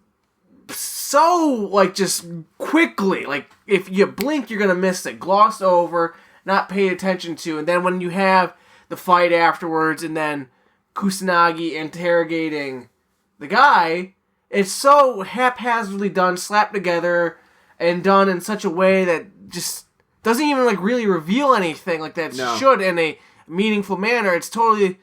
so, like, just quickly, like, if you blink, you're going to miss it. Glossed over, not paid attention to. And then when you have the fight afterwards, and then Kusanagi interrogating the guy, it's so haphazardly done, slapped together, and done in such a way that just doesn't even, like, really reveal anything like that should in a meaningful manner. It's totally...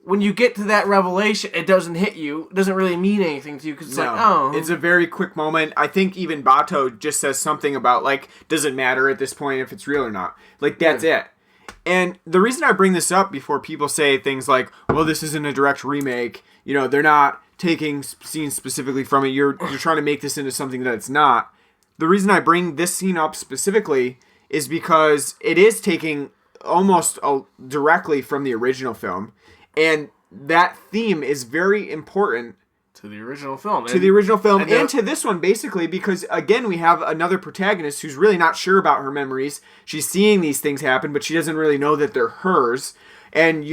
When you get to that revelation, it doesn't hit you. It doesn't really mean anything to you, because it's like, oh. It's a very quick moment. I think even Bato just says something about, like, does it matter at this point if it's real or not? Like, that's it. And the reason I bring this up before people say things like, well, this isn't a direct remake, they're not taking scenes specifically from it, you're trying to make this into something that it's not. The reason I bring this scene up specifically is because it is taking almost directly from the original film, and that theme is very important to the original film. And to this one, basically, because, again, we have another protagonist who's really not sure about her memories. She's seeing these things happen, but she doesn't really know that they're hers. And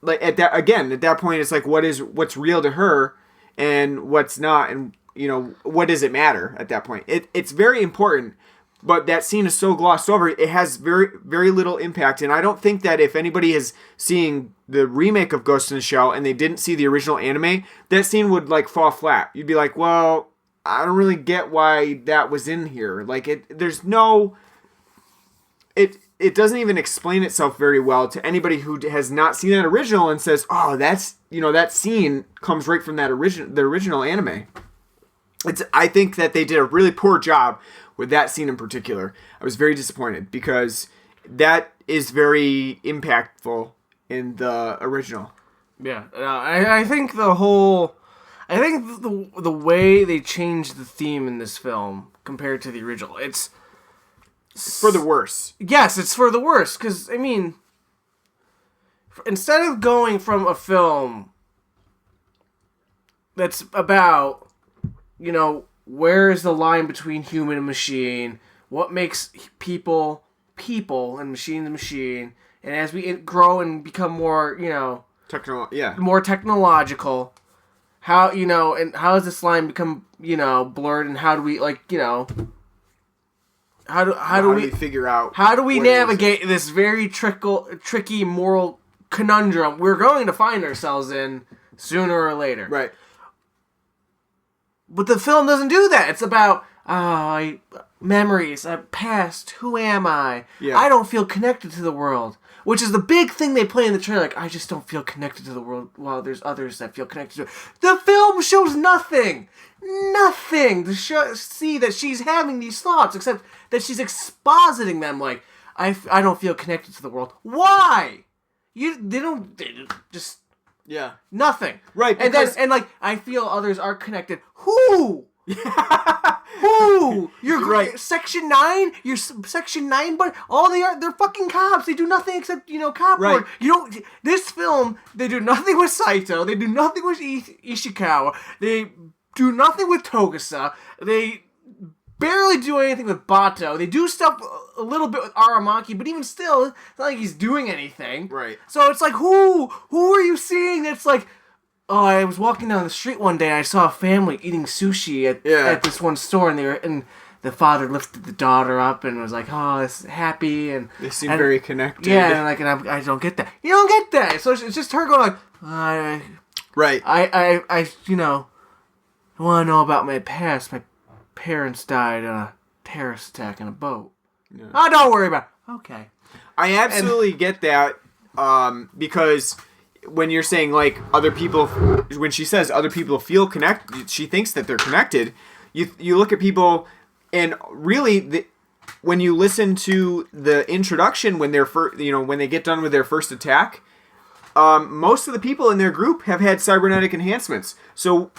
at that point, it's like, what's real to her and what's not, and, what does it matter at that point? It's very important, but that scene is so glossed over, it has very, very little impact. And I don't think that if anybody is seeing the remake of Ghost in the Shell and they didn't see the original anime, that scene would, like, fall flat. You'd be like, well, I don't really get why that was in here. Like, there's no... It doesn't even explain itself very well to anybody who has not seen that original and says, oh, that's, that scene comes right from the original anime. I think that they did a really poor job with that scene in particular. I was very disappointed because that is very impactful in the original. Yeah. I think the way they changed the theme in this film compared to the original, it's for the worse. Yes, it's for the worse. Because, I mean, instead of going from a film that's about, where is the line between human and machine, what makes people and machine, and as we grow and become more, more technological, how, and how does this line become, blurred, and how do we, How do we figure out? How do we navigate this very tricky moral conundrum we're going to find ourselves in sooner or later? Right. But the film doesn't do that. It's about memories, past. Who am I? Yeah. I don't feel connected to the world, which is the big thing they play in the trailer. Like, I just don't feel connected to the world, while there's others that feel connected to it. The film shows nothing to see that she's having these thoughts, except that she's expositing them. Like, I don't feel connected to the world. Why? They just nothing. Right. And I feel others are connected. Who? Who? You're right. Section 9? You're Section 9, but all they're fucking cops. They do nothing except, cop right. work. This film, they do nothing with Saito. They do nothing with Ishikawa. They do nothing with Togusa. They barely do anything with Bato. They do stuff a little bit with Aramaki, but even still, it's not like he's doing anything. Right. So it's like, who are you seeing that's like, oh, I was walking down the street one day and I saw a family eating sushi at this one store, and the father lifted the daughter up and was like, oh, it's happy, and they seem very connected. Yeah, and I don't get that. You don't get that. So it's just her going like, right. I want to know about my past. My parents died in a terrorist attack in a boat. Yeah. Oh, don't worry about it. Okay. I absolutely get that, because when you're saying, like, other people, when she says other people feel connected, she thinks that they're connected. You look at people, and really, when you listen to the introduction, when they're when they get done with their first attack, most of the people in their group have had cybernetic enhancements. So,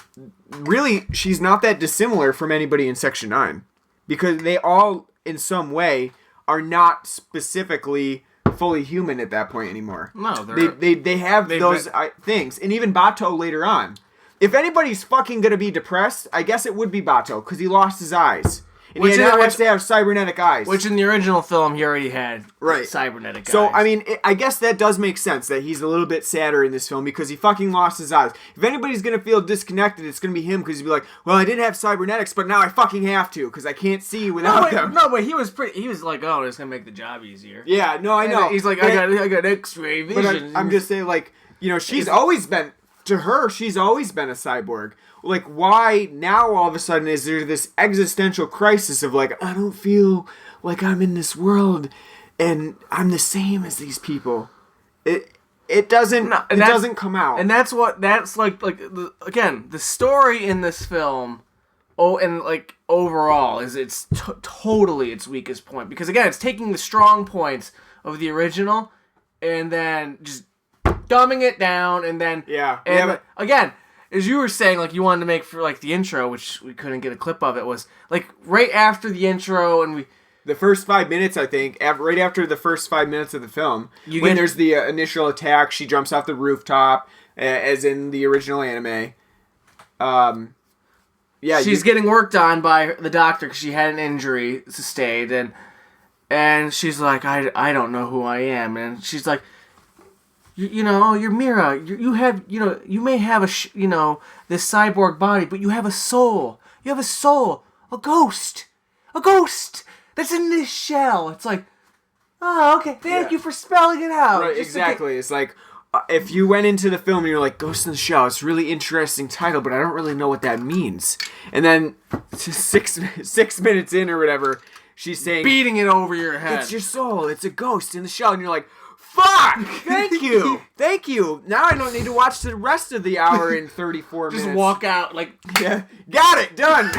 really, she's not that dissimilar from anybody in Section 9. Because they all, in some way, are not specifically fully human at that point anymore. No, they have those things. And even Bato later on. If anybody's fucking going to be depressed, I guess it would be Bato, because he lost his eyes. And he now has to have cybernetic eyes. Which in the original film, he already had cybernetic eyes. So, I mean, I guess that does make sense that he's a little bit sadder in this film because he fucking lost his eyes. If anybody's going to feel disconnected, it's going to be him because he'd be like, well, I didn't have cybernetics, but now I fucking have to because I can't see without them. No, but he was like, oh, it's going to make the job easier. Yeah, no, I know. He's like, I got X-ray vision. But I'm just saying, like, she's always been a cyborg. Like, why now all of a sudden is there this existential crisis of, like, I don't feel like I'm in this world and I'm the same as these people. It doesn't come out. And that's again, the story in this film, and like overall is it's totally its weakest point, because again, it's taking the strong points of the original and then just dumbing it down, and then again, as you were saying, like, you wanted to make for, like, the intro, which we couldn't get a clip of, it was, like, right after the intro, and the first 5 minutes, I think, right after the first 5 minutes of the film, there's the initial attack, she jumps off the rooftop, as in the original anime. She's getting worked on by the doctor because she had an injury sustained, and she's like, I don't know who I am, and she's like, you're Mira. You have, you may have this cyborg body, but you have a soul. You have a soul. A ghost that's in this shell. It's like, oh, okay. Thank you for spelling it out. Right, exactly. It's like, if you went into the film and you're like, Ghost in the Shell, it's a really interesting title, but I don't really know what that means. And then 6 minutes in or whatever, she's saying... Beating it over your head. It's your soul. It's a ghost in the shell. And you're like, fuck! Thank you! Thank you! Now I don't need to watch the rest of the hour and 34 minutes. Just walk out like... Yeah, got it! Done!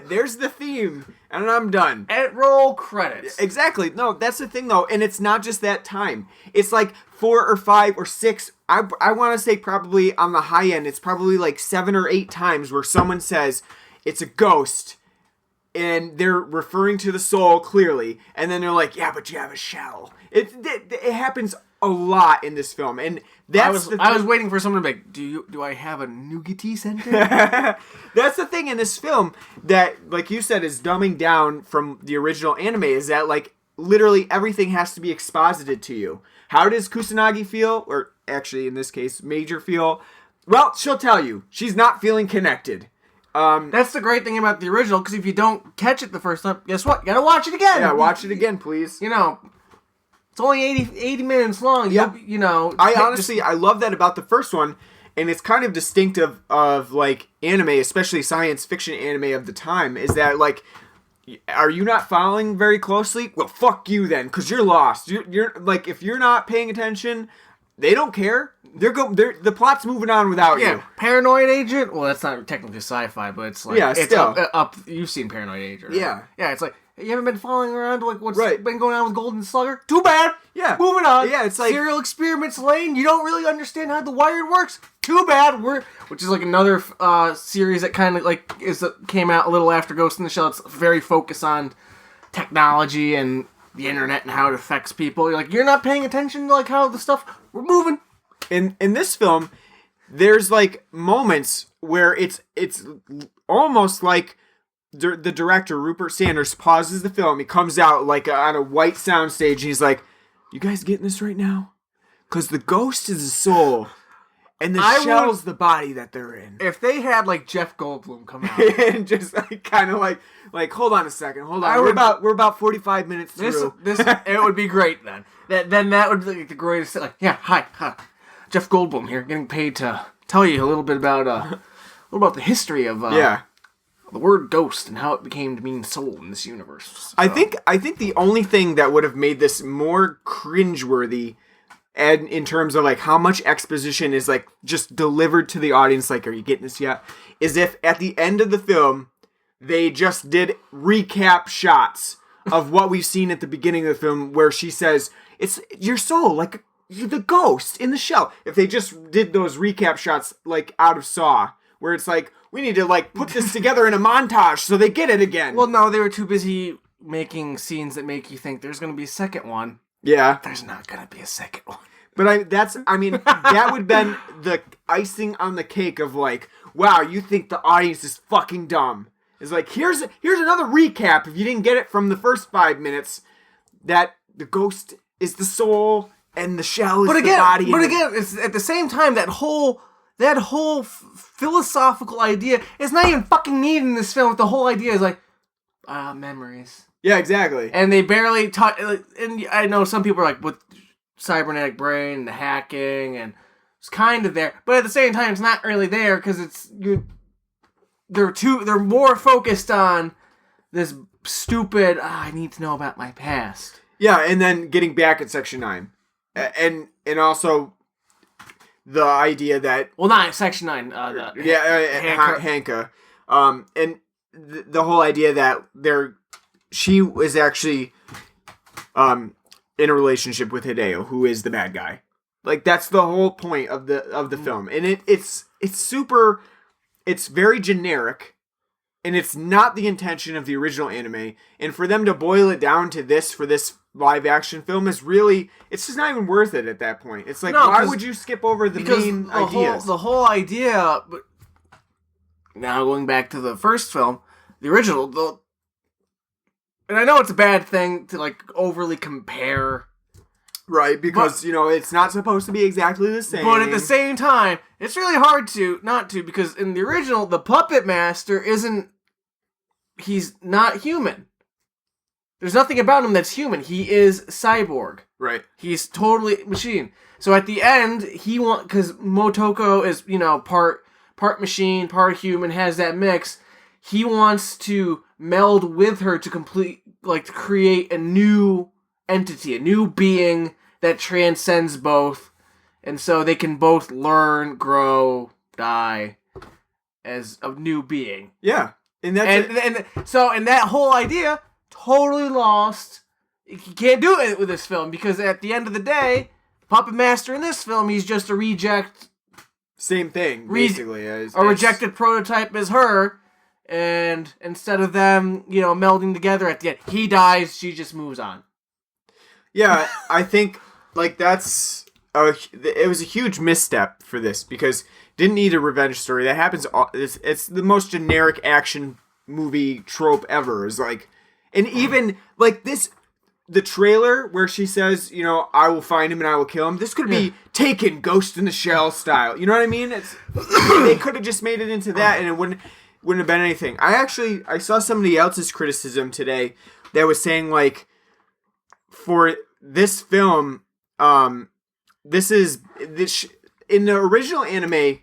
There's the theme. And I'm done. And roll credits. Exactly. No, that's the thing, though. And it's not just that time. It's like 4 or 5 or 6. I want to say probably on the high end, it's probably like 7 or 8 times where someone says, it's a ghost. And they're referring to the soul clearly. And then they're like, yeah, but you have a shell. It happens a lot in this film. And that's I was waiting for someone to be like, do I have a nougaty center? That's the thing in this film that, like you said, is dumbing down from the original anime, is that, like, literally everything has to be exposited to you. How does Kusanagi feel? Or actually, in this case, Major feel? Well, she'll tell you. She's not feeling connected. That's the great thing about the original, because if you don't catch it the first time, guess what? You gotta watch it again. Yeah, watch it again, please. You know, it's only 80 minutes long. Yep. You know. I love that about the first one, and it's kind of distinctive of, like, anime, especially science fiction anime of the time, is that, like, are you not following very closely? Well, fuck you then, because you're lost. You're like, if you're not paying attention, they don't care. The plot's moving on without you. Paranoid Agent. Well, that's not technically sci-fi, but it's like it's still up. You've seen Paranoid Agent, right? Yeah. Yeah, it's like you haven't been following around like what's right. been going on with Golden Slugger. Too bad. Yeah. Moving on. Yeah, it's like Serial Experiments Lane. You don't really understand how the wired works. Too bad. Which is like another series that kind of like came out a little after Ghost in the Shell. It's very focused on technology and the internet and how it affects people. You're like, you're not paying attention to like how the stuff we're moving. In this film, there's like moments where it's almost like the director, Rupert Sanders, pauses the film. He comes out like on a white soundstage and he's like, you guys getting this right now? Because the ghost is the soul and the shell's the body that they're in. If they had like Jeff Goldblum come out and just like kind of like hold on a second, hold on. We're about 45 minutes through. This it would be great then. That would be like the greatest. Like, yeah, hi. Jeff Goldblum here, getting paid to tell you a little bit about the history of the word ghost and how it became to mean soul in this universe. So. I think the only thing that would have made this more cringeworthy, and in terms of like how much exposition is like just delivered to the audience, like, are you getting this yet? Is if at the end of the film they just did recap shots of what we've seen at the beginning of the film, where she says it's your soul, like. You're the ghost in the shell. If they just did those recap shots like out of Saw, where it's like, we need to like put this together in a montage so they get it again. Well, no, they were too busy making scenes that make you think there's going to be a second one. Yeah. There's not going to be a second one. But that would have been the icing on the cake of like, wow, you think the audience is fucking dumb. It's like, here's another recap if you didn't get it from the first 5 minutes, that the ghost is the soul and the shell is the body. But again, it's at the same time that whole philosophical idea is not even fucking needed in this film. The whole idea is like memories. Yeah, exactly. And they barely talk. And I know some people are like with cybernetic brain and the hacking, and it's kind of there, but at the same time, it's not really there because they're more focused on this stupid. I need to know about my past. Yeah, and then getting back at Section 9. And also the idea that... Well, not Section 9. Hanka. And the whole idea that she was actually in a relationship with Hideo, who is the bad guy. Like, that's the whole point of the film. And it's super... It's very generic. And it's not the intention of the original anime. And for them to boil it down to this for this live action film is really, it's just not even worth it at that point. It's like, why would you skip over the main ideas? The whole idea, but now going back to the first film, the original, and I know it's a bad thing to like overly compare. Right, because, it's not supposed to be exactly the same. But at the same time, it's really hard not to, because in the original, the puppet master he's not human. There's nothing about him that's human. He is cyborg. Right. He's totally machine. So at the end, because Motoko is, part machine, part human, has that mix. He wants to meld with her to create a new entity, a new being that transcends both. And so they can both learn, grow, die as a new being. Yeah. And that whole idea, totally lost. You can't do it with this film because at the end of the day, Puppet Master in this film, he's just a reject. Same thing, basically. A rejected prototype as her, and instead of them, melding together at the end, he dies, she just moves on. Yeah, I think, it was a huge misstep for this, because didn't need a revenge story. That happens, it's the most generic action movie trope ever. And even, this... The trailer where she says, I will find him and I will kill him. This could be Taken, Ghost in the Shell style. You know what I mean? They could have just made it into that, and it wouldn't have been anything. I saw somebody else's criticism today that was saying for this film, in the original anime,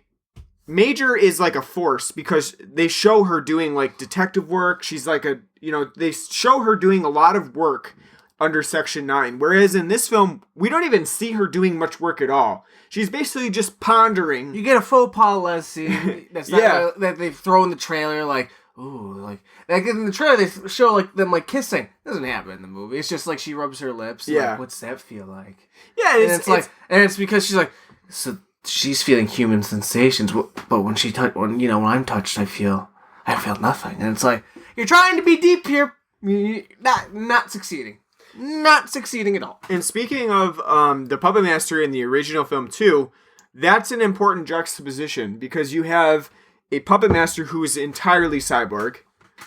Major is a force because they show her doing detective work. She's they show her doing a lot of work under Section 9. Whereas in this film, we don't even see her doing much work at all. She's basically just pondering. You get a faux pas scene that they throw in the trailer, ooh, in the trailer they show them kissing. It doesn't happen in the movie. It's just she rubs her lips. Yeah. What's that feel like? Yeah, and it's because she's so she's feeling human sensations, but when when I'm touched, I feel nothing. And it's you're trying to be deep here, not succeeding. Not succeeding at all. And speaking of the Puppet Master in the original film too, that's an important juxtaposition because you have a Puppet Master who is entirely cyborg,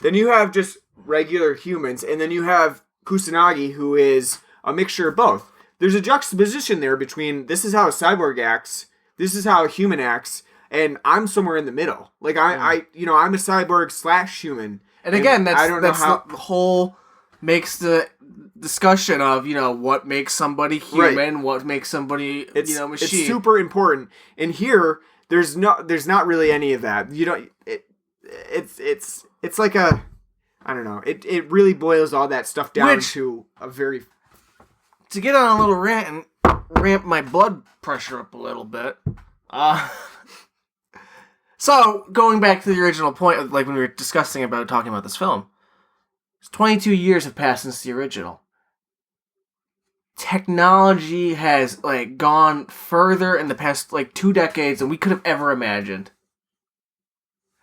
then you have just regular humans, and then you have Kusanagi who is a mixture of both. There's a juxtaposition there between this is how a cyborg acts, this is how a human acts, and I'm somewhere in the middle. I'm a cyborg / human. And again, that's the whole makes the discussion of what makes somebody human, right. What makes somebody machine. It's super important. And here there's not really any of that. It's like a, I don't know. It really boils all that stuff down to a very. To get on a little rant and ramp my blood pressure up a little bit. So going back to the original point, when we were talking about this film, 22 years have passed since the original. Technology has gone further in the past 2 decades than we could have ever imagined.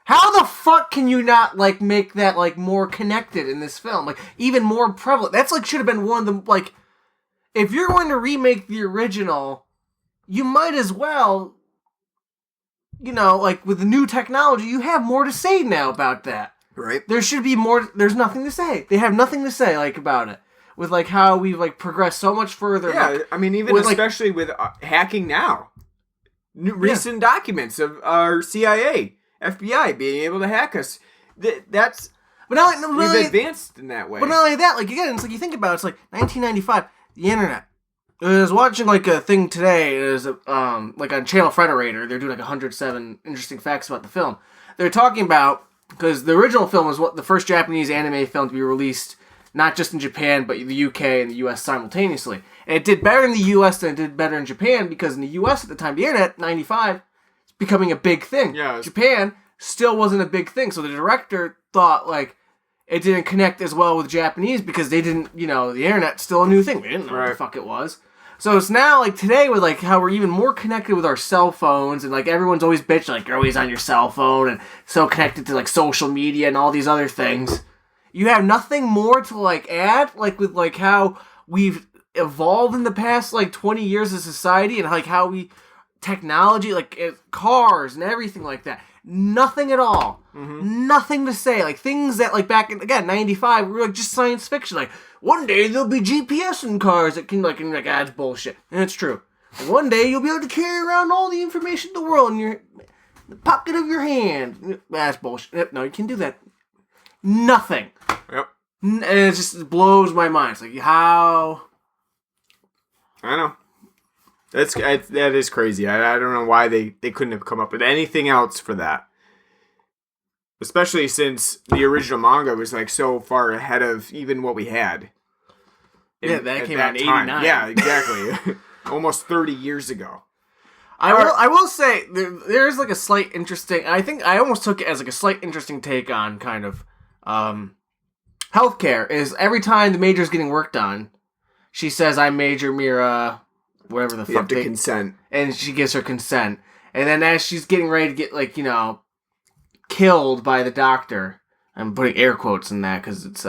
How the fuck can you not make that more connected in this film? Even more prevalent. That's should have been one of the if you're going to remake the original, you might as well with the new technology, you have more to say now about that. Right. There should be more. There's nothing to say. They have nothing to say about it. With how we've progressed so much further. Yeah, even especially with hacking now. Recent documents of our CIA, FBI being able to hack us. That's we've advanced in that way. But not only that, again, it's you think about it, it's 1995, the internet. I was watching a thing today. It was on Channel Frederator. They're doing 107 interesting facts about the film. They're talking about because the original film was the first Japanese anime film to be released. Not just in Japan, but the UK and the US simultaneously. And it did better in the US than it did better in Japan, because in the US at the time, the internet, 95, it's becoming a big thing. Yeah, Japan still wasn't a big thing, so the director thought, it didn't connect as well with Japanese, because they didn't, the internet's still a new thing. We didn't know what the fuck it was. So it's now, today, with, how we're even more connected with our cell phones, and, everyone's always bitching, you're always on your cell phone, and so connected to, social media and all these other things. You have nothing more to add, with how we've evolved in the past 20 years as society, and how we technology, cars and everything like that. Nothing at all. Mm-hmm. Nothing to say. Things that back in 95 were just science fiction. One day there'll be GPS in cars that can that's bullshit. And it's true. One day you'll be able to carry around all the information in the world in the pocket of your hand. That's bullshit. No, you can do that. Nothing. Yep. And it just blows my mind. It's like, how... I know. That is crazy. I don't know why they couldn't have come up with anything else for that. Especially since the original manga was like so far ahead of even what we had. That came out in 89. Yeah, exactly. Almost 30 years ago. I will say there's like a slight interesting. I think I almost took it as like a slight interesting take on kind of healthcare. Is every time the major's getting worked on, she says, "I Major Mira," whatever the fuck. You have to consent, and she gives her consent. And then as she's getting ready to get killed by the doctor, I'm putting air quotes in that because it's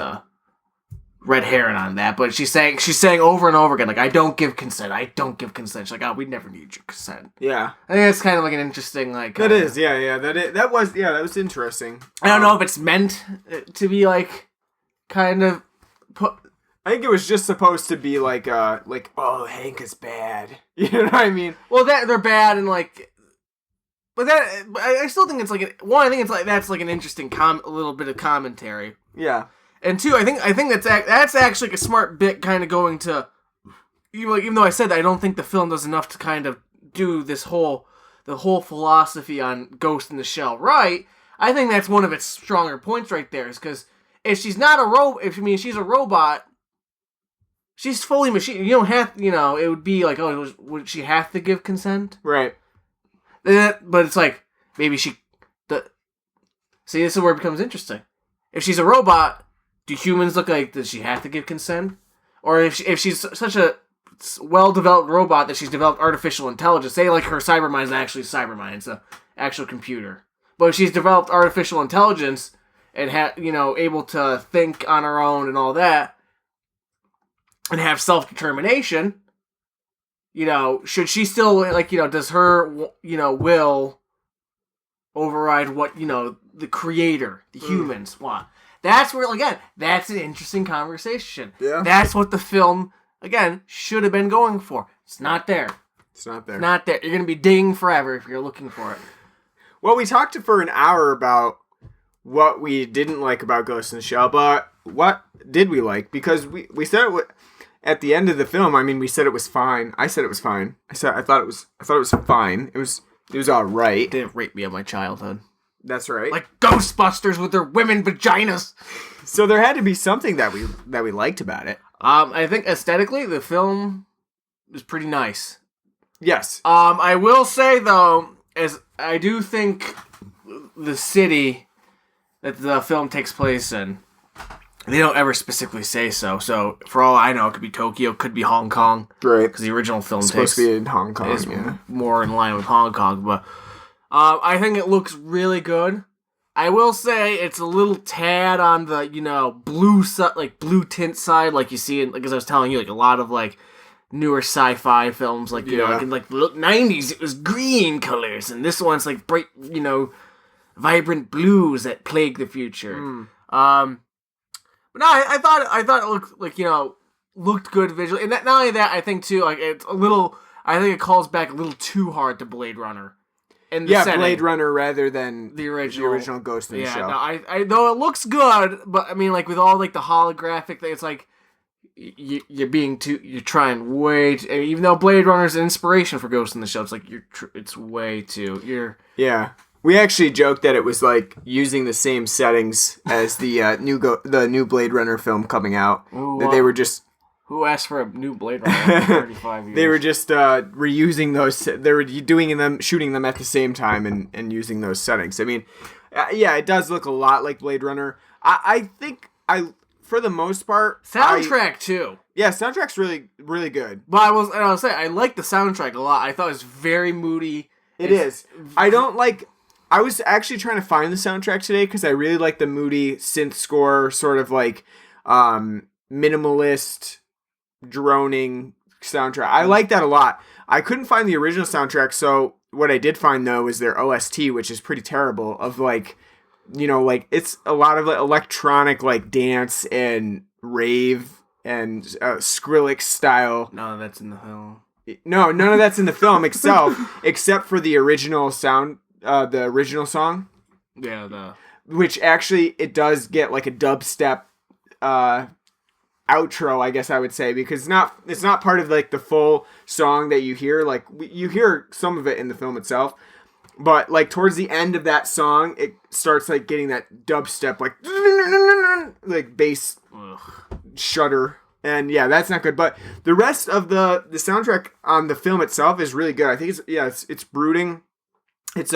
red herring on that, but she's saying over and over again, like, I don't give consent. She's like, oh, we never need your consent. Yeah. I think it's kind of like an interesting, like... That is, yeah. That was interesting. I don't know if it's meant to be, like, kind of... I think it was just supposed to be like, oh, Hank is bad. You know what I mean? Well, they're bad and, like... But I still think it's, like... I think it's, like, that's, like, an interesting a little bit of commentary. Yeah. And two, I think that's actually like a smart bit, kind of going to, even though I said that I don't think the film does enough to kind of do the whole philosophy on Ghost in the Shell right. I think that's one of its stronger points right there, is because if she's not she's a robot, she's fully machine. You don't have, it would be like, oh, would she have to give consent? Right. But it's like maybe see, this is where it becomes interesting. If she's a robot, do humans look like, does she have to give consent? Or if she's such a well-developed robot that she's developed artificial intelligence, say like her cybermind is actually cybermind, it's an actual computer. But if she's developed artificial intelligence and able to think on her own and all that, and have self-determination, should she still, does her, will override what, the creator, the humans want? That's where, again, that's an interesting conversation. Yeah. That's what the film, again, should have been going for. It's not there. You're going to be digging forever if you're looking for it. Well, we talked for an hour about what we didn't like about Ghost in the Shell, but what did we like? Because we said it at the end of the film. I mean, we said it was fine. I said it was fine. I thought it was fine. It was all right. It didn't rape me of my childhood. That's right. Like Ghostbusters with their women vaginas. So there had to be something that we liked about it. I think aesthetically the film is pretty nice. Yes. I will say though, as I do think the city that the film takes place in, they don't ever specifically say so. So for all I know, it could be Tokyo, could be Hong Kong. Right. Because the original film supposed to be in Hong Kong. Is more in line with Hong Kong, but. I think it looks really good. I will say it's a little tad on the, blue tint side, like you see in, like as I was telling you, like a lot of like newer sci-fi films, like like in like the 90s it was green colors, and this one's like bright, vibrant blues that plague the future. But no, I thought it looked like looked good visually, and not only that, I think too, like it's a little. I think it calls back a little too hard to Blade Runner. Setting. Blade Runner rather than the original Ghost in the Shell. No, I though it looks good, but I mean, like with all like the holographic thing, it's like you're trying way too, even though Blade Runner's an inspiration for Ghost in the Shell, it's like it's way too. Yeah. We actually joked that it was like using the same settings as the new Blade Runner film coming out. Ooh, that they were just. Who asked for a new Blade Runner in 35 years? They were just reusing those. They were shooting them at the same time and using those settings. I mean, it does look a lot like Blade Runner. I think for the most part, soundtrack too. Yeah, soundtrack's really really good. But I was saying I like the soundtrack a lot. I thought it was very moody. It is. I don't like. I was actually trying to find the soundtrack today because I really like the moody synth score, sort of like minimalist. Droning soundtrack. I like that a lot. I couldn't find the original soundtrack, so what I did find though is their OST, which is pretty terrible. Of like, it's a lot of like electronic like dance and rave and Skrillex style. No, that's in the film. No, none of that's in the film except for the original sound, the original song. Yeah, which actually it does get like a dubstep outro, I guess I would say, because it's not part of like the full song that you hear. Like you hear some of it in the film itself, but like towards the end of that song, it starts like getting that dubstep like bass shudder, and yeah, that's not good. But the rest of the soundtrack on the film itself is really good. I think it's brooding. It's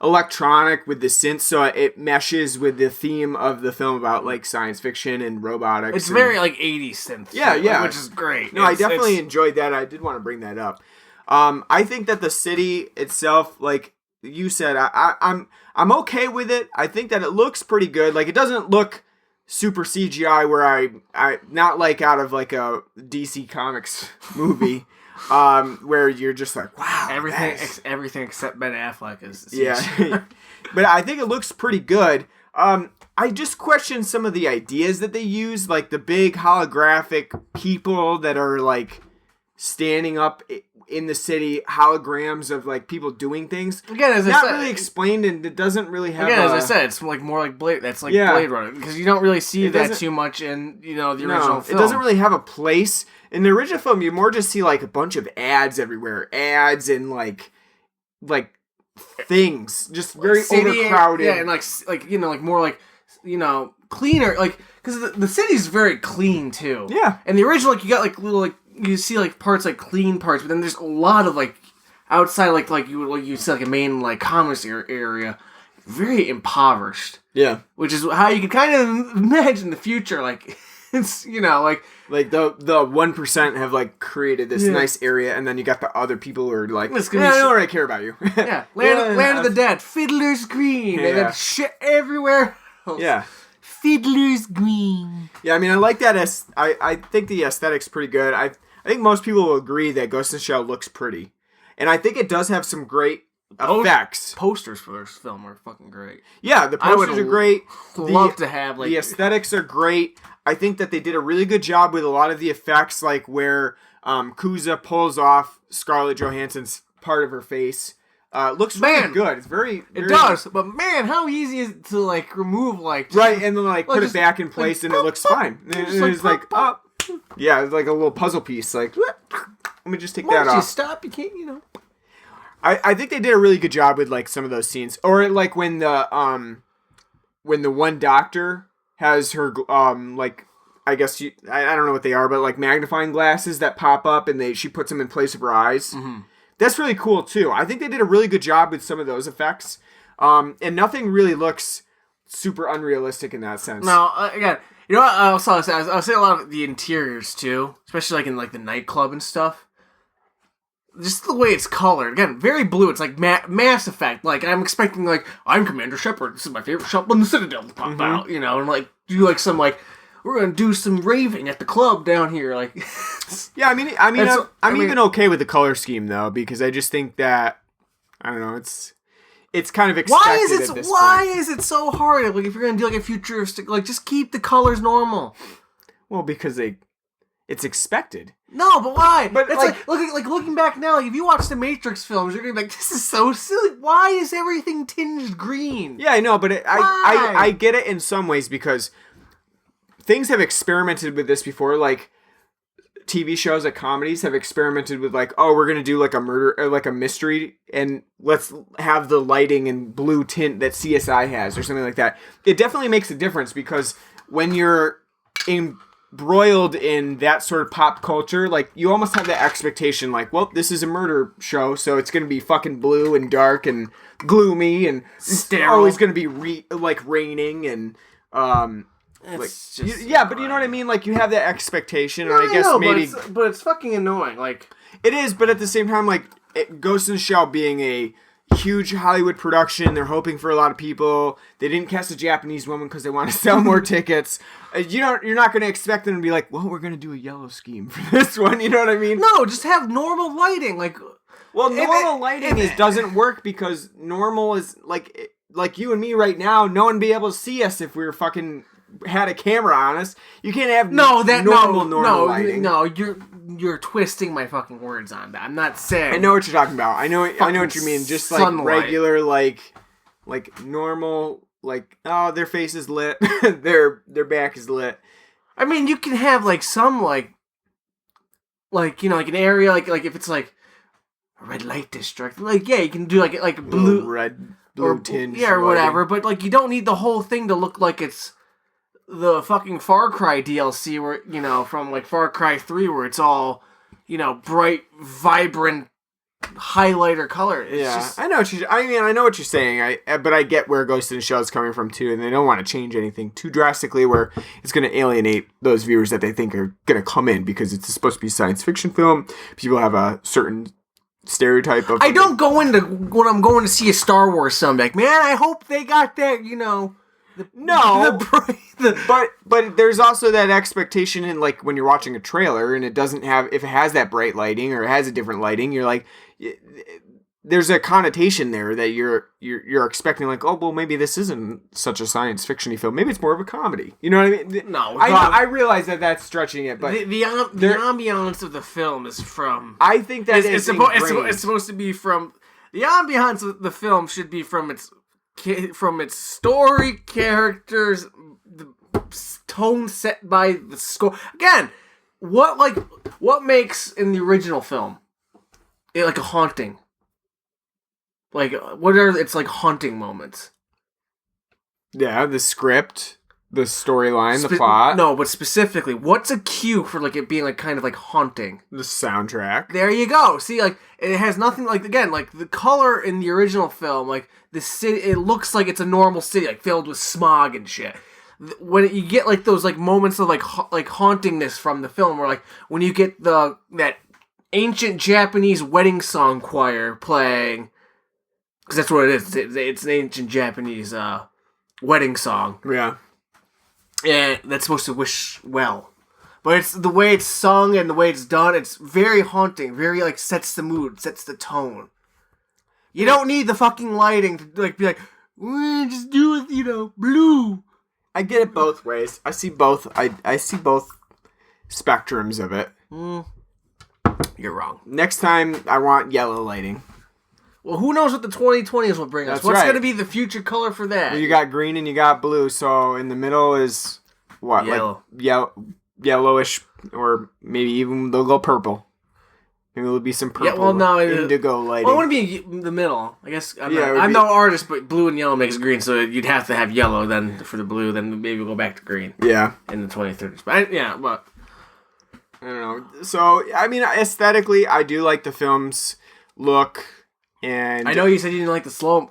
electronic with the synth, so it meshes with the theme of the film about like science fiction and robotics. It's very like 80s synth. Yeah, which is great. No, I definitely enjoyed that. I did want to bring that up. I think that the city itself, like you said, I'm okay with it. I think that it looks pretty good. Like it doesn't look super CGI where I not like out of like a DC Comics movie. Where you're just like, wow, everything except Ben Affleck is yeah. But I think it looks pretty good. I just question some of the ideas that they use, like the big holographic people that are like standing up in the city, holograms of like people doing things. Again, as not I said, really explained, and it doesn't really have. Again, as I said, it's like more like Blade. That's like Blade Runner, because you don't really see that too much in the original film. It doesn't really have a place. In the original film, you more just see like a bunch of ads everywhere, ads and like things, just very overcrowded. Yeah, and like more like cleaner, like because the city's very clean too. Yeah, and the original, like you got like little like you see like parts like clean parts, but then there's a lot of like outside like you see like a main like commerce area, very impoverished. Yeah, which is how you can kind of imagine the future, like. It's like the 1% have like created this nice area, and then you got the other people who are like, I don't really care about you. Yeah, land of the dead, Fiddler's Green, and then shit everywhere else. Yeah, Fiddler's Green. Yeah, I mean, I like that. I think the aesthetic's pretty good. I think most people will agree that Ghost in the Shell looks pretty, and I think it does have some great effects. Posters for this film are fucking great. Yeah, the posters are great. Love to have like the aesthetics are great. I think that they did a really good job with a lot of the effects, like where Kuza pulls off Scarlett Johansson's part of her face. Looks really good. It's very it does, but man, how easy is it to like remove like right and then like put it back in place and it looks fine. It's like yeah, it's like a little puzzle piece. Like let me just take that off. You stop, you can't, I think they did a really good job with like some of those scenes, or like when the one doctor has her like I guess I don't know what they are, but like magnifying glasses that pop up and she puts them in place of her eyes. Mm-hmm. That's really cool too. I think they did a really good job with some of those effects, and nothing really looks super unrealistic in that sense. No, again, you know what? I'll say a lot of the interiors too, especially like in like the nightclub and stuff. Just the way it's colored. Again, very blue. It's like Mass Effect. Like, I'm expecting, like, I'm Commander Shepard. This is my favorite shop on the Citadel to pop out, and, like, do, like, some, like, we're going to do some raving at the club down here. Like, yeah, I'm even okay with the color scheme, though, because I just think that, I don't know, it's kind of expected at this Why point. is it so hard? Like, if you're going to do, like, a futuristic, like, just keep the colors normal. Well, because it's expected. No, but why? But it's like looking back now, like if you watch the Matrix films, you're gonna be like, "This is so silly. Why is everything tinged green?" Yeah, I know, but I get it in some ways because things have experimented with this before. Like TV shows, like comedies, have experimented with like, oh, we're gonna do like a murder, or like a mystery, and let's have the lighting and blue tint that CSI has, or something like that. It definitely makes a difference because when you're embroiled in that sort of pop culture, like you almost have that expectation, like, well, this is a murder show, so it's gonna be fucking blue and dark and gloomy and sterile. Always gonna be raining and but you know what I mean. Like you have that expectation, and I guess maybe, but it's fucking annoying. Like it is, but at the same time, like Ghost in the Shell being a huge Hollywood production, they're hoping for a lot of people. They didn't cast a Japanese woman because they want to sell more tickets. You're not going to expect them to be like, well, we're going to do a yellow scheme for this one. You know what I mean? No, just have normal lighting. Like, well, normal lighting doesn't work because normal is like you and me right now. No one would be able to see us if we were fucking had a camera on us. You can't have normal lighting. No, you're twisting my fucking words on that. I'm not saying. I know what you're talking about. I know what you mean. Just like sunlight. Regular, like normal, like, oh, their face is lit, their back is lit. I mean, you can have like some like an area like if it's like a red light district, like you can do like a blue blue tinge, or whatever. But like you don't need the whole thing to look like it's the fucking Far Cry DLC where from like Far Cry 3 where it's all bright, vibrant highlighter color. I know what you're saying. But I get where Ghost in the Shell is coming from too, and they don't want to change anything too drastically where it's going to alienate those viewers that they think are going to come in because it's supposed to be a science fiction film. People have a certain stereotype of. I don't go into when I'm going to see a Star Wars film like, man, I hope they got that. But there's also that expectation in like when you're watching a trailer and it doesn't have, if it has that bright lighting or it has a different lighting, you're like, there's a connotation there that you're expecting like, oh well, maybe this isn't such a science fiction-y film, maybe it's more of a comedy. You know what I mean? No, I realize that that's stretching it, but the ambiance of the film is from. I think that it's supposed to be from the ambiance of the film should be from its story, characters, the tone set by the score. Again, what makes in the original film it like a haunting? Like what are its like haunting moments? Yeah, the script, the storyline, the plot. No, but specifically, what's a cue for like it being like kind of like haunting? The soundtrack. There you go. See, like it has nothing like again like the color in the original film, like the city. It looks like it's a normal city, like filled with smog and shit. When you get like those like moments of like hauntingness from the film, where like when you get that ancient Japanese wedding song choir playing, because that's what it is. It's an ancient Japanese wedding song. Yeah. And that's supposed to wish well. But it's the way it's sung and the way it's done, it's very haunting, very like sets the mood, sets the tone. You don't need the fucking lighting to like be like, just do it, blue. I get it both ways. I see both. I see both spectrums of it. You're wrong. Next time, I want yellow lighting. Well, who knows what the 2020s will bring us? That's What's right. going to be the future color for that? Well, you got green and you got blue, so in the middle is what? Yellow. Like yellowish, or maybe even they'll go purple. Maybe there'll be some purple. Yeah, well, no, indigo lighting. Well, I want to be in the middle. I guess I'm no artist, but blue and yellow makes green, so you'd have to have yellow then for the blue. Then maybe we'll go back to green. Yeah, in the 2030s. But I don't know. So I mean, aesthetically, I do like the film's look. And I know you said you didn't like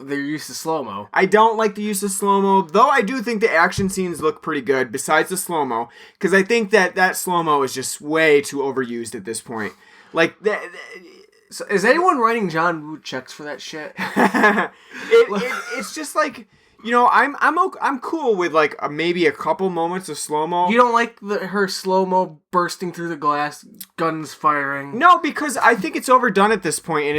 their use of slow-mo. I don't like the use of slow-mo, though I do think the action scenes look pretty good, besides the slow-mo, because I think that slow-mo is just way too overused at this point. Like, so is anyone writing John Woo checks for that shit? It's just like, I'm cool with like maybe a couple moments of slow-mo. You don't like her slow-mo bursting through the glass, guns firing? No, because I think it's overdone at this point, and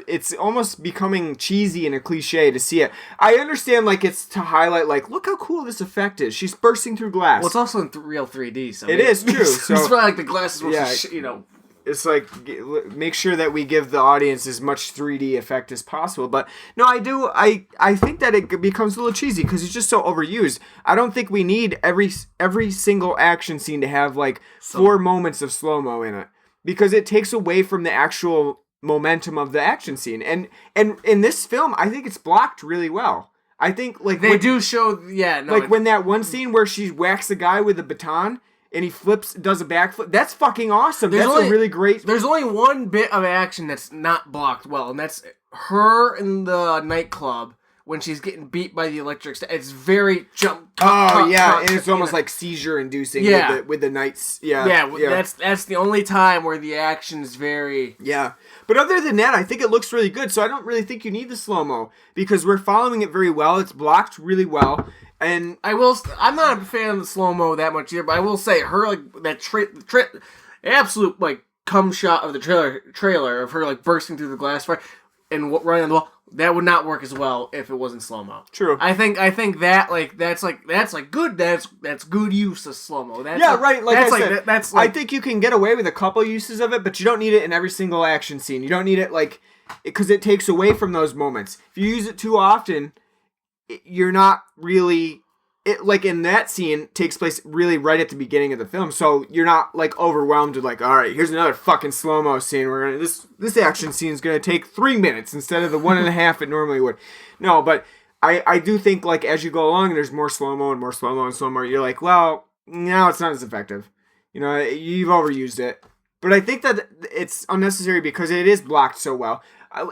it's almost becoming cheesy and a cliche to see it. I understand like it's to highlight like, look how cool this effect is. She's bursting through glass. Well, it's also in real 3D, so it is true. So it's probably like the glass is supposed to, It's like, make sure that we give the audience as much 3D effect as possible. But no, I think that it becomes a little cheesy because it's just so overused. I don't think we need every single action scene to have like 4 moments of slow-mo in it, because it takes away from the actual momentum of the action scene. And in this film, I think it's blocked really well. I think like they do show, when that one scene where she whacks the guy with the baton and he does a backflip. That's fucking awesome. That's a really great. There's only one bit of action that's not blocked well, and that's her in the nightclub when she's getting beat by the electric. It's very jump. And it's almost like seizure inducing. Yeah. with the nights. Yeah. That's the only time where the action is very. Yeah, but other than that, I think it looks really good. So I don't really think you need the slow mo because we're following it very well. It's blocked really well. And I'm not a fan of the slow-mo that much either, but I will say her, like, that absolute, like, cum shot of the trailer of her, like, bursting through the glass fire and running on the wall, that would not work as well if it wasn't slow-mo. True. I think that, like, that's good, that's good use of slow-mo. I think you can get away with a couple uses of it, but you don't need it in every single action scene. You don't need it, like, because it takes away from those moments. If you use it too often, you're not really it, like, in that scene takes place really right at the beginning of the film, so you're not, like, overwhelmed with, like, all right, here's another fucking slow-mo scene. This action scene is gonna take 3 minutes instead of the 1.5 it normally would. No, but I do think, like, as you go along and there's more slow-mo and more slow-mo and slow-mo, you're like, well, now it's not as effective. You know, you've overused it. But I think that it's unnecessary because it is blocked so well.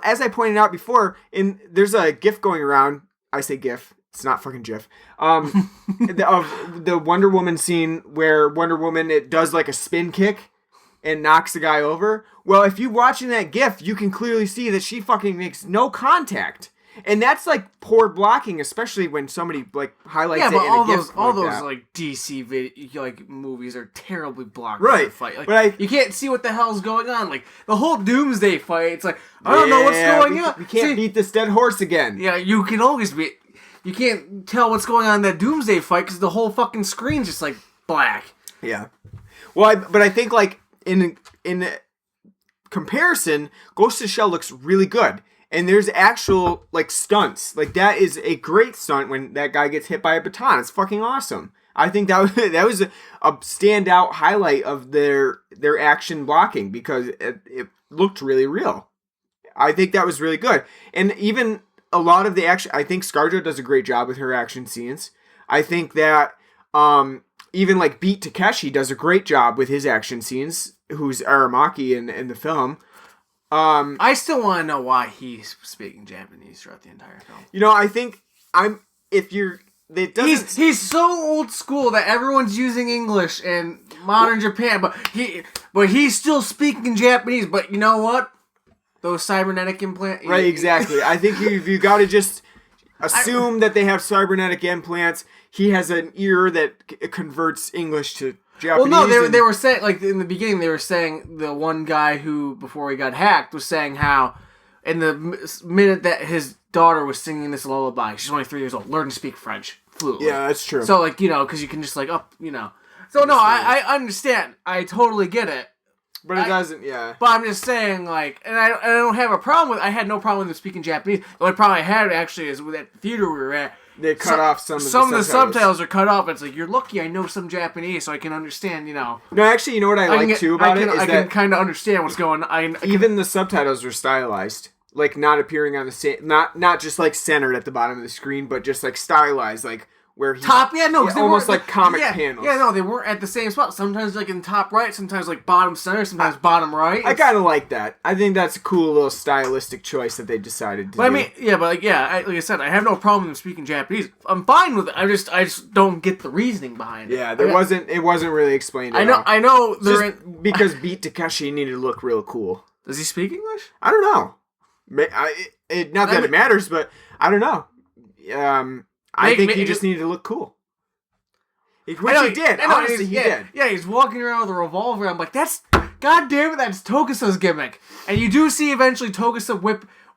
As I pointed out before, there's a GIF going around. I say GIF. It's not fucking GIF. Of the Wonder Woman scene where Wonder Woman, it does like a spin kick and knocks the guy over. Well, if you're watching that GIF, you can clearly see that she fucking makes no contact. And that's like poor blocking, especially when somebody like highlights it in a GIF. All those like DC like movies are terribly blocked. Right. Fight. Like, but you can't see what the hell's going on. Like the whole Doomsday fight, it's like I don't know what's going on. We can't beat this dead horse again. Yeah, you can always be. You can't tell what's going on in that Doomsday fight because the whole fucking screen's just like black. Yeah. Well, but I think like in comparison, Ghost of the Shell looks really good. And there's actual, like, stunts. Like, that is a great stunt when that guy gets hit by a baton. It's fucking awesome. I think that was a standout highlight of their action blocking because it looked really real. I think that was really good. And even a lot of the action, I think ScarJo does a great job with her action scenes. I think that even, like, Beat Takeshi does a great job with his action scenes, who's Aramaki in the film. I still want to know why he's speaking Japanese throughout the entire film. You know, I think he's so old school that everyone's using English in modern Japan, but he's still speaking Japanese. But you know what? Those cybernetic implants. Right, exactly. I think you got to just assume that they have cybernetic implants. He has an ear that converts English to Japanese. Well, no, they were saying, like, in the beginning, they were saying the one guy who, before he got hacked, was saying how in the minute that his daughter was singing this lullaby, she's only 3 years old, learned to speak French fluently. Yeah, that's true. So, like, you know, because you can just, like, So, no, I understand. I totally get it. But it doesn't, yeah. But I'm just saying, like, and I don't have a problem with, I had no problem with him speaking Japanese. The only problem I had, actually, is with that theater we were at, they cut off some of the subtitles are cut off. It's like, you're lucky I know some Japanese so I can understand, you know. No, actually, you know what I like too about it? I can kind of understand what's going on. Even the subtitles are stylized. Like, not appearing on the same... Not just, like, centered at the bottom of the screen, but just, like, stylized, like... where he almost like comic panels. Yeah, no, they weren't at the same spot. Sometimes like in top right, sometimes like bottom center, sometimes bottom right. I kind of like that. I think that's a cool little stylistic choice that they decided to do. I mean, yeah, but like, like I said, I have no problem with speaking Japanese. I'm fine with it. I just don't get the reasoning behind it. Yeah, it wasn't really explained. I know. Because Beat Takeshi needed to look real cool. Does he speak English? I don't know. Not that it matters, but I don't know. I think he just needed to look cool. Which he did. Honestly, he did. Yeah, he's walking around with a revolver. I'm like, God damn it, that's Tokusa's gimmick. And you do see eventually Tokusa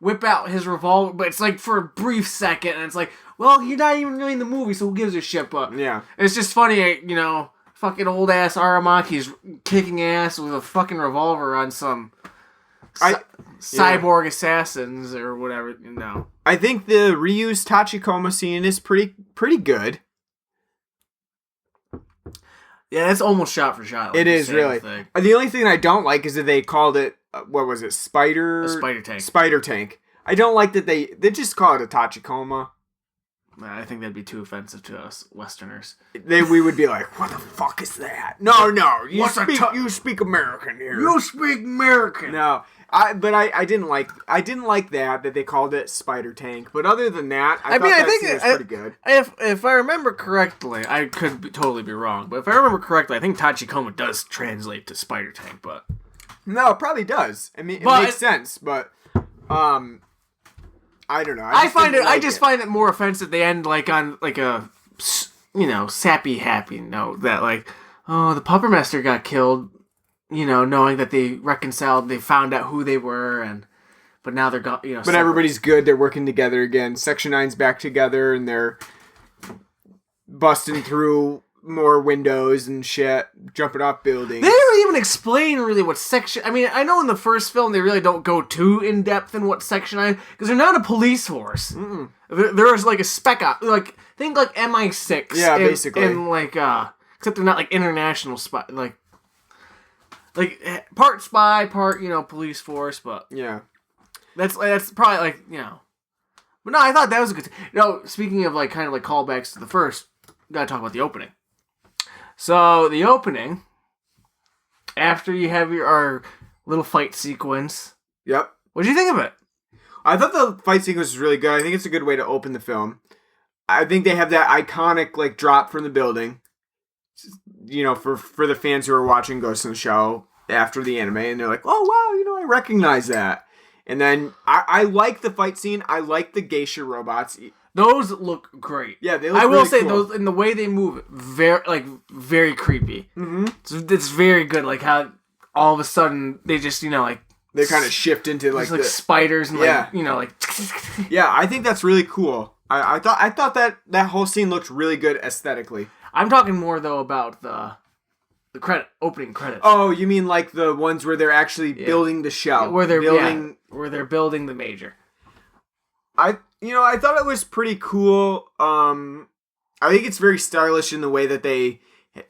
whip out his revolver, but it's like for a brief second, and it's like, well, you're not even really in the movie, so who gives a shit? But yeah, it's just funny, you know, fucking old ass Aramaki's kicking ass with a fucking revolver on some cyborg assassins or whatever, you know. I think the reused Tachikoma scene is pretty good. Yeah, it's almost shot for shot. Like it is really. Thing. The only thing I don't like is that they called it what was it? Spider tank. Spider tank. I don't like that they just call it a Tachikoma. I think that'd be too offensive to us Westerners. We would be like, what the fuck is that? No, you speak American here. You speak American. No, I didn't like that they called it Spider Tank. But other than that, I think it was pretty good. If I remember correctly, I could totally be wrong, but if I remember correctly, I think Tachikoma does translate to Spider Tank. But no, it probably does. I mean, it makes sense, but I don't know. I just find it more offensive. They end like on like a, you know, sappy happy note that like, oh, the Puppet Master got killed, you know, knowing that they reconciled, they found out who they were, but now they're gone, you know. But everybody's good. They're working together again. Section 9's back together, and they're busting through more windows and shit, jumping off buildings. They didn't even explain really what section. I mean, I know in the first film they really don't go too in depth in what section because they're not a police force. Mm-mm. There is like a spec op, like think like MI6. Yeah, basically. And like except they're not like international spy, like part spy, part police force, but yeah, that's probably like But no, I thought that was a good. Speaking of like kind of like callbacks to the first, gotta talk about the opening. So the opening, after you have our little fight sequence. Yep. What did you think of it? I thought the fight sequence was really good. I think it's a good way to open the film. I think they have that iconic like drop from the building. For the fans who are watching Ghost in the Shell after the anime, and they're like, oh wow, I recognize that. And then I like the fight scene. I like the geisha robots. Those look great. Yeah, they look I will really say cool. those in the way they move, very creepy. Mm-hmm. It's very good. Like how all of a sudden they just they kind of shift into like spiders and yeah. Yeah, I think that's really cool. I thought that whole scene looked really good aesthetically. I'm talking more though about the opening credits. Oh, you mean like the ones where they're actually building the shell, where they're building the major. I thought it was pretty cool. I think it's very stylish in the way that they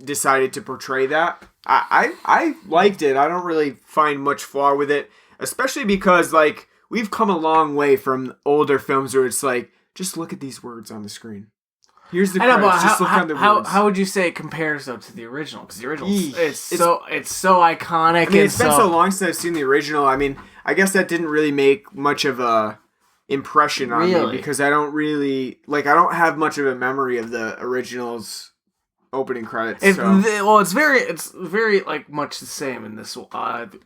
decided to portray that. I liked it. I don't really find much flaw with it, especially because like we've come a long way from older films where it's like, just look at these words on the screen. Here's the credits. Just look on the words. How would you say it compares though to the original? Because the original it's so iconic. I mean, it's been so long since I've seen the original. I mean, I guess that didn't really make much of a impression on me because I don't really I don't have much of a memory of the original's opening credits. It's very like much the same in this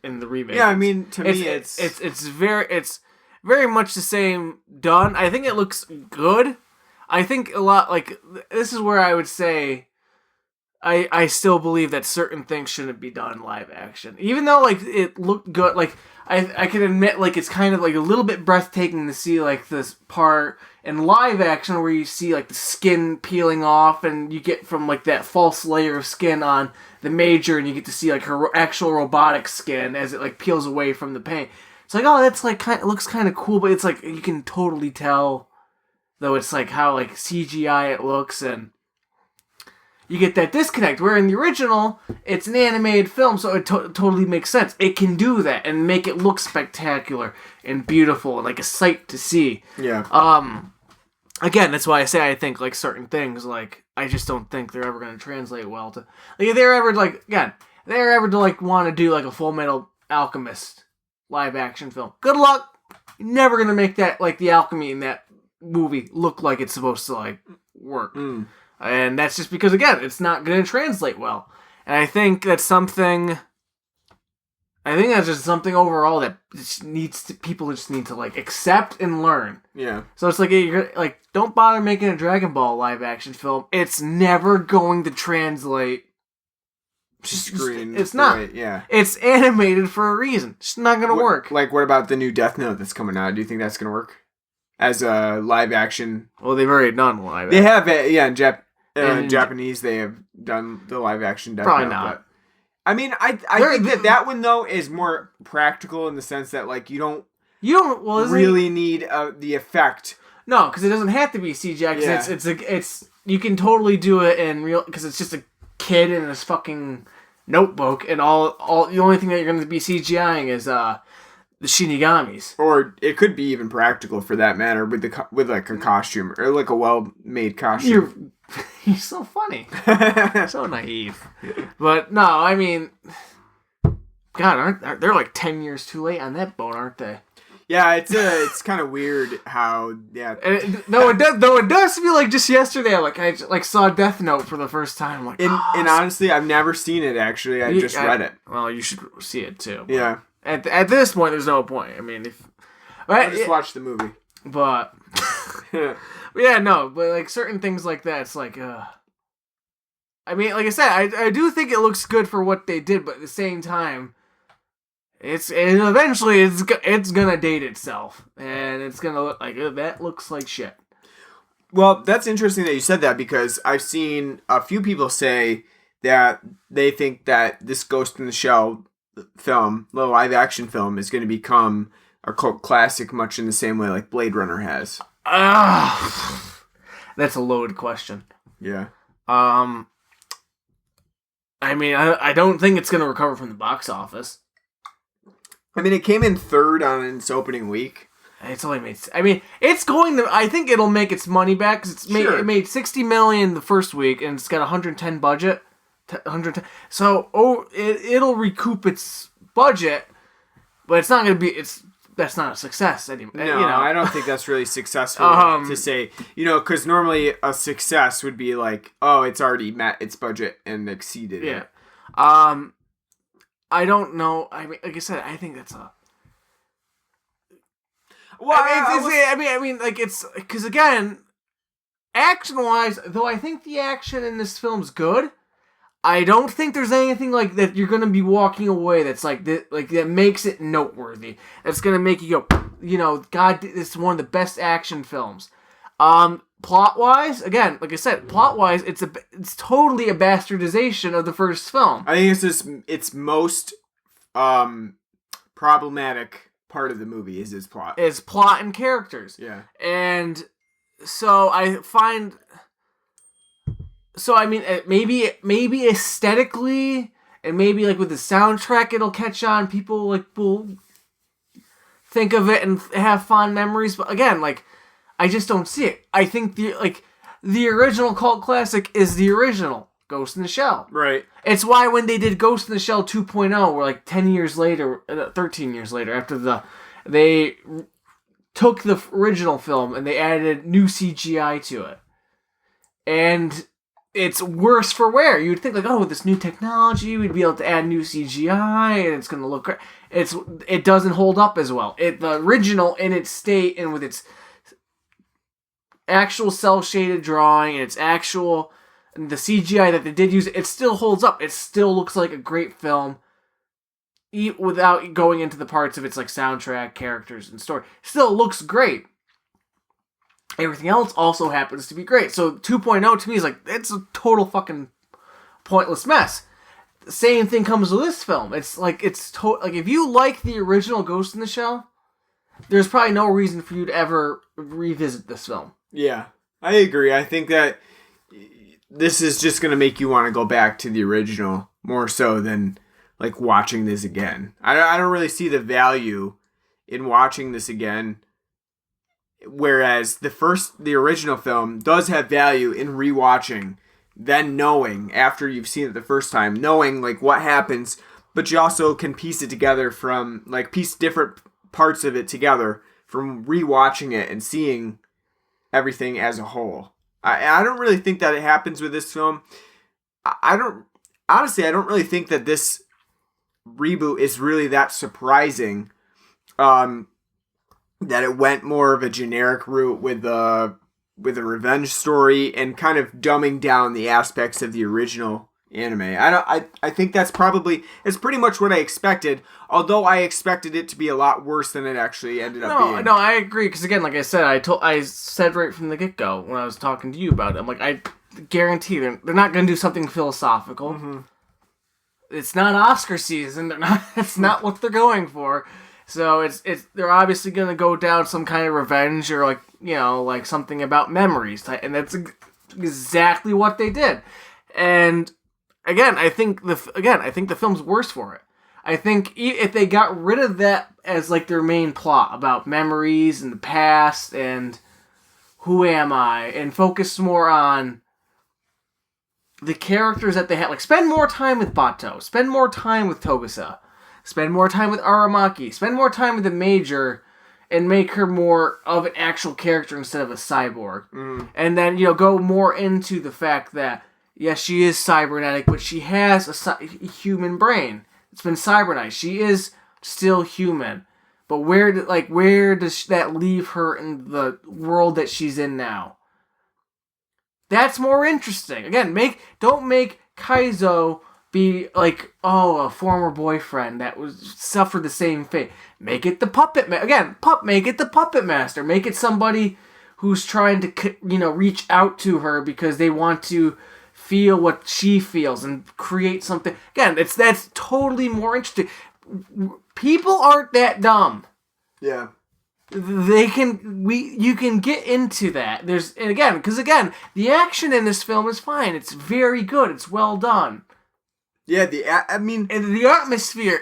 in the remake. Yeah, I mean to me it's very much the same done. I think it looks good. I think a lot like this is where I would say I still believe that certain things shouldn't be done live action. Even though like it looked good, like I can admit like it's kind of like a little bit breathtaking to see like this part in live action where you see like the skin peeling off and you get from like that false layer of skin on the major and you get to see like her actual robotic skin as it like peels away from the paint. It's like, oh, that's like it looks kind of cool, but it's like you can totally tell though it's like how like CGI it looks and you get that disconnect, where in the original, it's an animated film, so it totally makes sense. It can do that and make it look spectacular and beautiful and like a sight to see. Yeah. Again, that's why I say I think like certain things, like I just don't think they're ever going to translate well to. Like if they're ever to like want to do like a Full Metal Alchemist live action film, good luck. You're never going to make that like the alchemy in that movie look like it's supposed to like work. Mm. And that's just because, again, it's not going to translate well. And I think that's something overall that people just need to, like, accept and learn. Yeah. So it's like, don't bother making a Dragon Ball live action film. It's never going to translate. Screen. It's not. Right, yeah. It's animated for a reason. It's not going to work. Like, what about the new Death Note that's coming out? Do you think that's going to work? As a live action? Well, they've already done live action. They have it, yeah, in Japanese, they have done the live action Death probably Note, not. But, I mean, I think that one though is more practical in the sense that like you don't really need the effect. No, because it doesn't have to be CGI. Because it's you can totally do it in real because it's just a kid in his fucking notebook, and all the only thing that you're going to be CGIing is the Shinigamis. Or it could be even practical for that matter with like a costume or like a well-made costume. You're so funny. So naive. But no, I mean, God, they're like 10 years too late on that boat, aren't they? Yeah, it's kind of weird how It does feel like just yesterday. I saw Death Note for the first time. Like, and honestly, I've never seen it. Actually, I just read it. Well, you should see it too. Yeah. At this point, there's no point. I mean, I just watched the movie. But yeah, no. But like certain things like that, it's like, I mean, like I said, I do think it looks good for what they did, but at the same time, eventually it's gonna date itself, and it's gonna look like that looks like shit. Well, that's interesting that you said that because I've seen a few people say that they think that this Ghost in the Shell film, the live action film, is going to become a cult classic much in the same way like Blade Runner has. That's a loaded question. Yeah. I mean, I don't think it's going to recover from the box office. I mean, it came in third on its opening week. It's only made. I mean, it's going to. I think it'll make its money back because it made $60 million the first week and it's got $110 budget. 110. So it'll recoup its budget, but it's not going to be. That's not a success anymore. No, I don't think that's really successful to say. Because normally a success would be like, oh, it's already met its budget and exceeded it. I don't know. I mean, like I said, I think that's a. Well, I mean, like it's because again, action-wise, though I think the action in this film's good, I don't think there's anything like that you're gonna be walking away that's like that makes it noteworthy. That's gonna make you go, God, this is one of the best action films. Plot-wise, again, like I said, plot-wise, it's totally a bastardization of the first film. I think its most problematic part of the movie is its plot. It's plot and characters. Yeah. And so I find... So, I mean, maybe aesthetically, and maybe, like, with the soundtrack, it'll catch on. People, like, will think of it and have fond memories. But, again, like, I just don't see it. I think, the original cult classic is the original Ghost in the Shell. Right. It's why when they did Ghost in the Shell 2.0, where, like, 13 years later, after they took the original film and they added new CGI to it. And it's worse for wear. You'd think, like, oh, with this new technology, we'd be able to add new CGI, and it's going to look great. It doesn't hold up as well. The original, in its state, and with its actual cel-shaded drawing, and the CGI that they did use, it still holds up. It still looks like a great film, without going into the parts of its, like, soundtrack, characters, and story. Still looks great. Everything else also happens to be great. So 2.0 to me is like, it's a total fucking pointless mess. The same thing comes with this film. It's like, like if you like the original Ghost in the Shell, there's probably no reason for you to ever revisit this film. Yeah, I agree. I think that this is just going to make you want to go back to the original more so than like watching this again. I don't really see the value in watching this again. Whereas the original film does have value in rewatching, then knowing after you've seen it the first time, knowing like what happens, but you also can piece it together from like piece different parts of it together from rewatching it and seeing everything as a whole. I don't really think that it happens with this film. I don't really think that this reboot is really that surprising. That it went more of a generic route with a revenge story and kind of dumbing down the aspects of the original anime. I think it's pretty much what I expected, although I expected it to be a lot worse than it actually ended up being. No, I agree, because again, like I said, I said right from the get-go when I was talking to you about it, I'm like, I guarantee they're not going to do something philosophical. Mm-hmm. It's not Oscar season. It's not what they're going for. So they're obviously gonna go down some kind of revenge or like something about memories, and that's exactly what they did. And again, I think the film's worse for it. I think if they got rid of that as like their main plot about memories and the past and who am I, and focused more on the characters that they had, like spend more time with Bato, spend more time with Togusa. Spend more time with Aramaki. Spend more time with the Major, and make her more of an actual character instead of a cyborg. Mm. And then go more into the fact that yes, she is cybernetic, but she has a human brain. It's been cybernized. She is still human. But where does that leave her in the world that she's in now? That's more interesting. Again, don't make Kaizo be like, a former boyfriend that suffered the same fate. Make it the puppet make it the puppet master. Make it somebody who's trying to, reach out to her because they want to feel what she feels and create something. Again, that's totally more interesting. People aren't that dumb. Yeah. You can get into that. Because the action in this film is fine. It's very good. It's well done. Yeah, and the atmosphere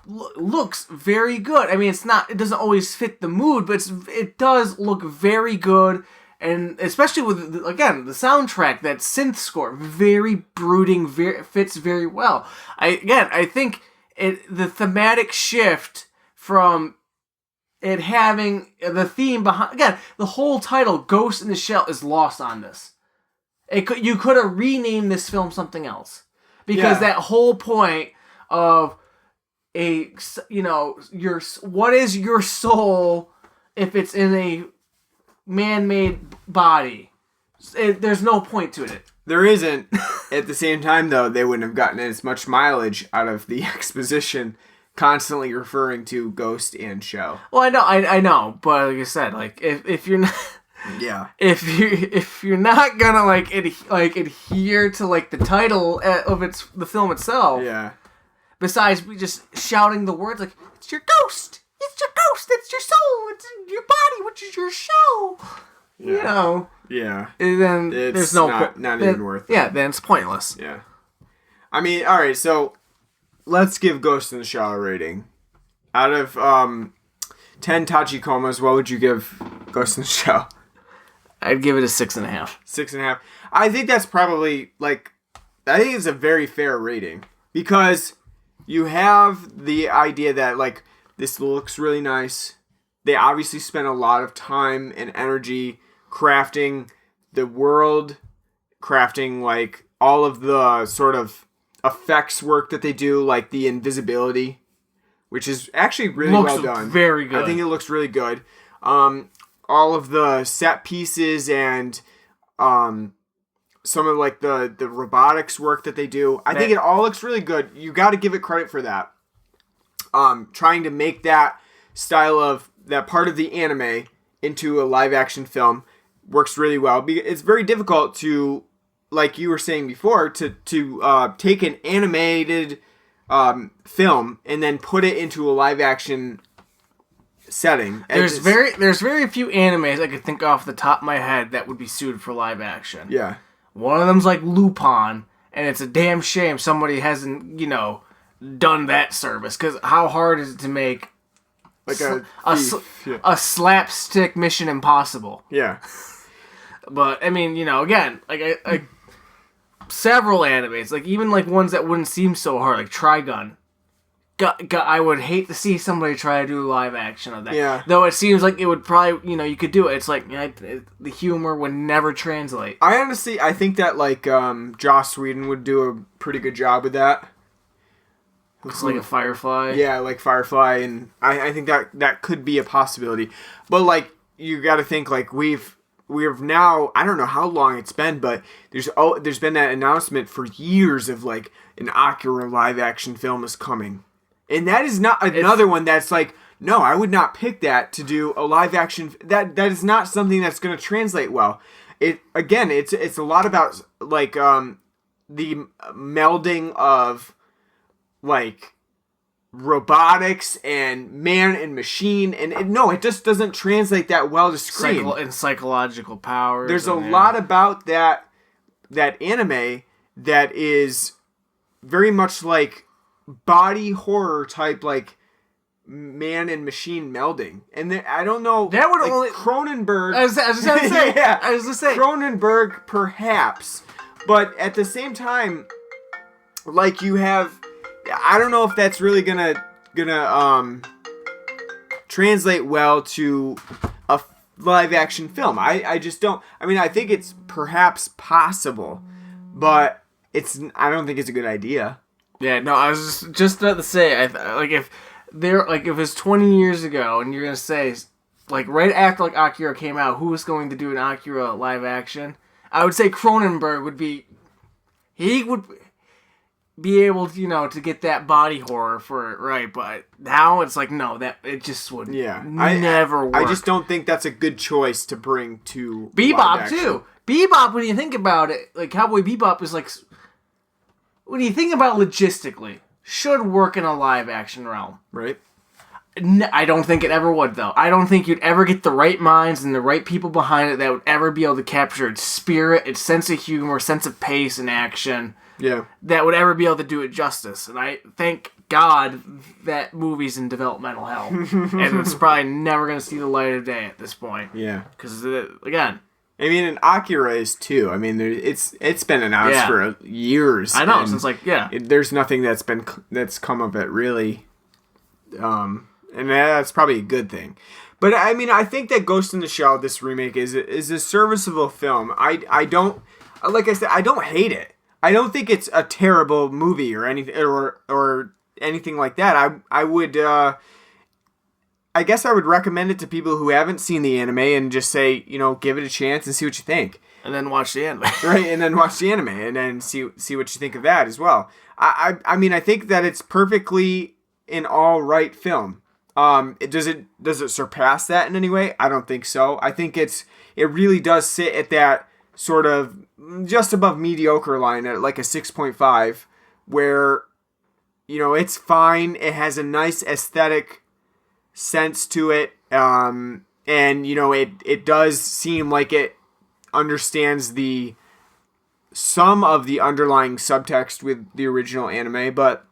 looks very good. I mean, it doesn't always fit the mood, but it does look very good. And especially with, the soundtrack, that synth score, very brooding, fits very well. I think the thematic shift from it having the theme behind... Again, the whole title, Ghost in the Shell, is lost on this. You could have renamed this film something else. Because that whole point of what is your soul if it's in a man-made body? There's no point to it. There isn't. At the same time, though, they wouldn't have gotten as much mileage out of the exposition constantly referring to Ghost and Shell. Well, I know, but like I said, if you're not, if you're not gonna adhere to the title of the film itself, besides just shouting the words it's your ghost, it's your ghost, it's your soul, it's your body, which is your shell. Yeah. Then there's no not even worth it. Yeah, then it's pointless. Yeah. I mean, all right, so let's give Ghost in the Shell a rating. Out of 10 Tachikomas, what would you give Ghost in the Shell? I'd give it a 6.5. 6.5. I think that's probably I think it's a very fair rating because you have the idea that this looks really nice. They obviously spent a lot of time and energy crafting the world, crafting all of the sort of effects work that they do, like the invisibility, which is actually really well done. Very good. I think it looks really good. All of the set pieces and some of the robotics work that they do. I think it all looks really good. You got to give it credit for that. Trying to make that style of that part of the anime into a live action film works really well. It's very difficult to, like you were saying before, to take an animated film and then put it into a live action setting. There's very few animes I could think off the top of my head that would be suited for live action. Yeah. One of them's Lupin, and it's a damn shame somebody hasn't, done that service, because how hard is it to make a slapstick Mission Impossible? Yeah. But I mean, again, several animes, even ones that wouldn't seem so hard, like Trigun. I would hate to see somebody try to do live action of that. Yeah. Though it seems like it would probably, you could do it. It's the humor would never translate. I think that Joss Whedon would do a pretty good job with that. It's like a Firefly. Yeah, like Firefly, and I think that could be a possibility. But you got to think we've now, I don't know how long it's been, but there's been that announcement for years of an Akira live action film is coming. And that is not another one that's no, I would not pick that to do a live action. That is not something that's going to translate well. It's a lot about the melding of robotics and man and machine, and it just doesn't translate that well to screen. And psychological powers. There's a lot about that anime that is very much body horror type, man and machine melding, and I don't know. That would only Cronenberg. I was going to say. Yeah, I was going to say Cronenberg, perhaps, but at the same time, you have. I don't know if that's really gonna translate well to a live action film. I just don't. I mean, I think it's perhaps possible, but I don't think it's a good idea. Yeah, no, I was just about to say, if it's 20 years ago, and you're gonna say, right after Akira came out, who was going to do an Akira live action? I would say Cronenberg would be. be able to, to get that body horror for it right, but now it's like, no, that it just would never work. I just don't think that's a good choice to bring to Bebop too. Bebop, when you think about it, like Cowboy Bebop is like, when you think about logistically, should work in a live action realm. Right. I don't think it ever would, though. I don't think you'd ever get the right minds and the right people behind it that would ever be able to capture its spirit, its sense of humor, sense of pace and action. Yeah. That would ever be able to do it justice. And I thank God that movie's in developmental hell. And it's probably never going to see the light of day at this point. Yeah. Because, again... I mean, and Akira is too. I mean, it's been announced for years. I know, since there's nothing that's come of it really. And that's probably a good thing. But I mean, I think that Ghost in the Shell, this remake, is a serviceable film. I don't, like I said, I don't hate it. I don't think it's a terrible movie or anything or anything like that. I would, I guess I would recommend it to people who haven't seen the anime and just say, give it a chance and see what you think. And then watch the anime. Right, and then watch the anime and then see what you think of that as well. I mean, I think that it's perfectly an all right film. Does it surpass that in any way? I don't think so. I think it really does sit at that sort of just above mediocre line at like a 6.5, where it's fine. It has a nice aesthetic sense to it, and it does seem like it understands some of the underlying subtext with the original anime, but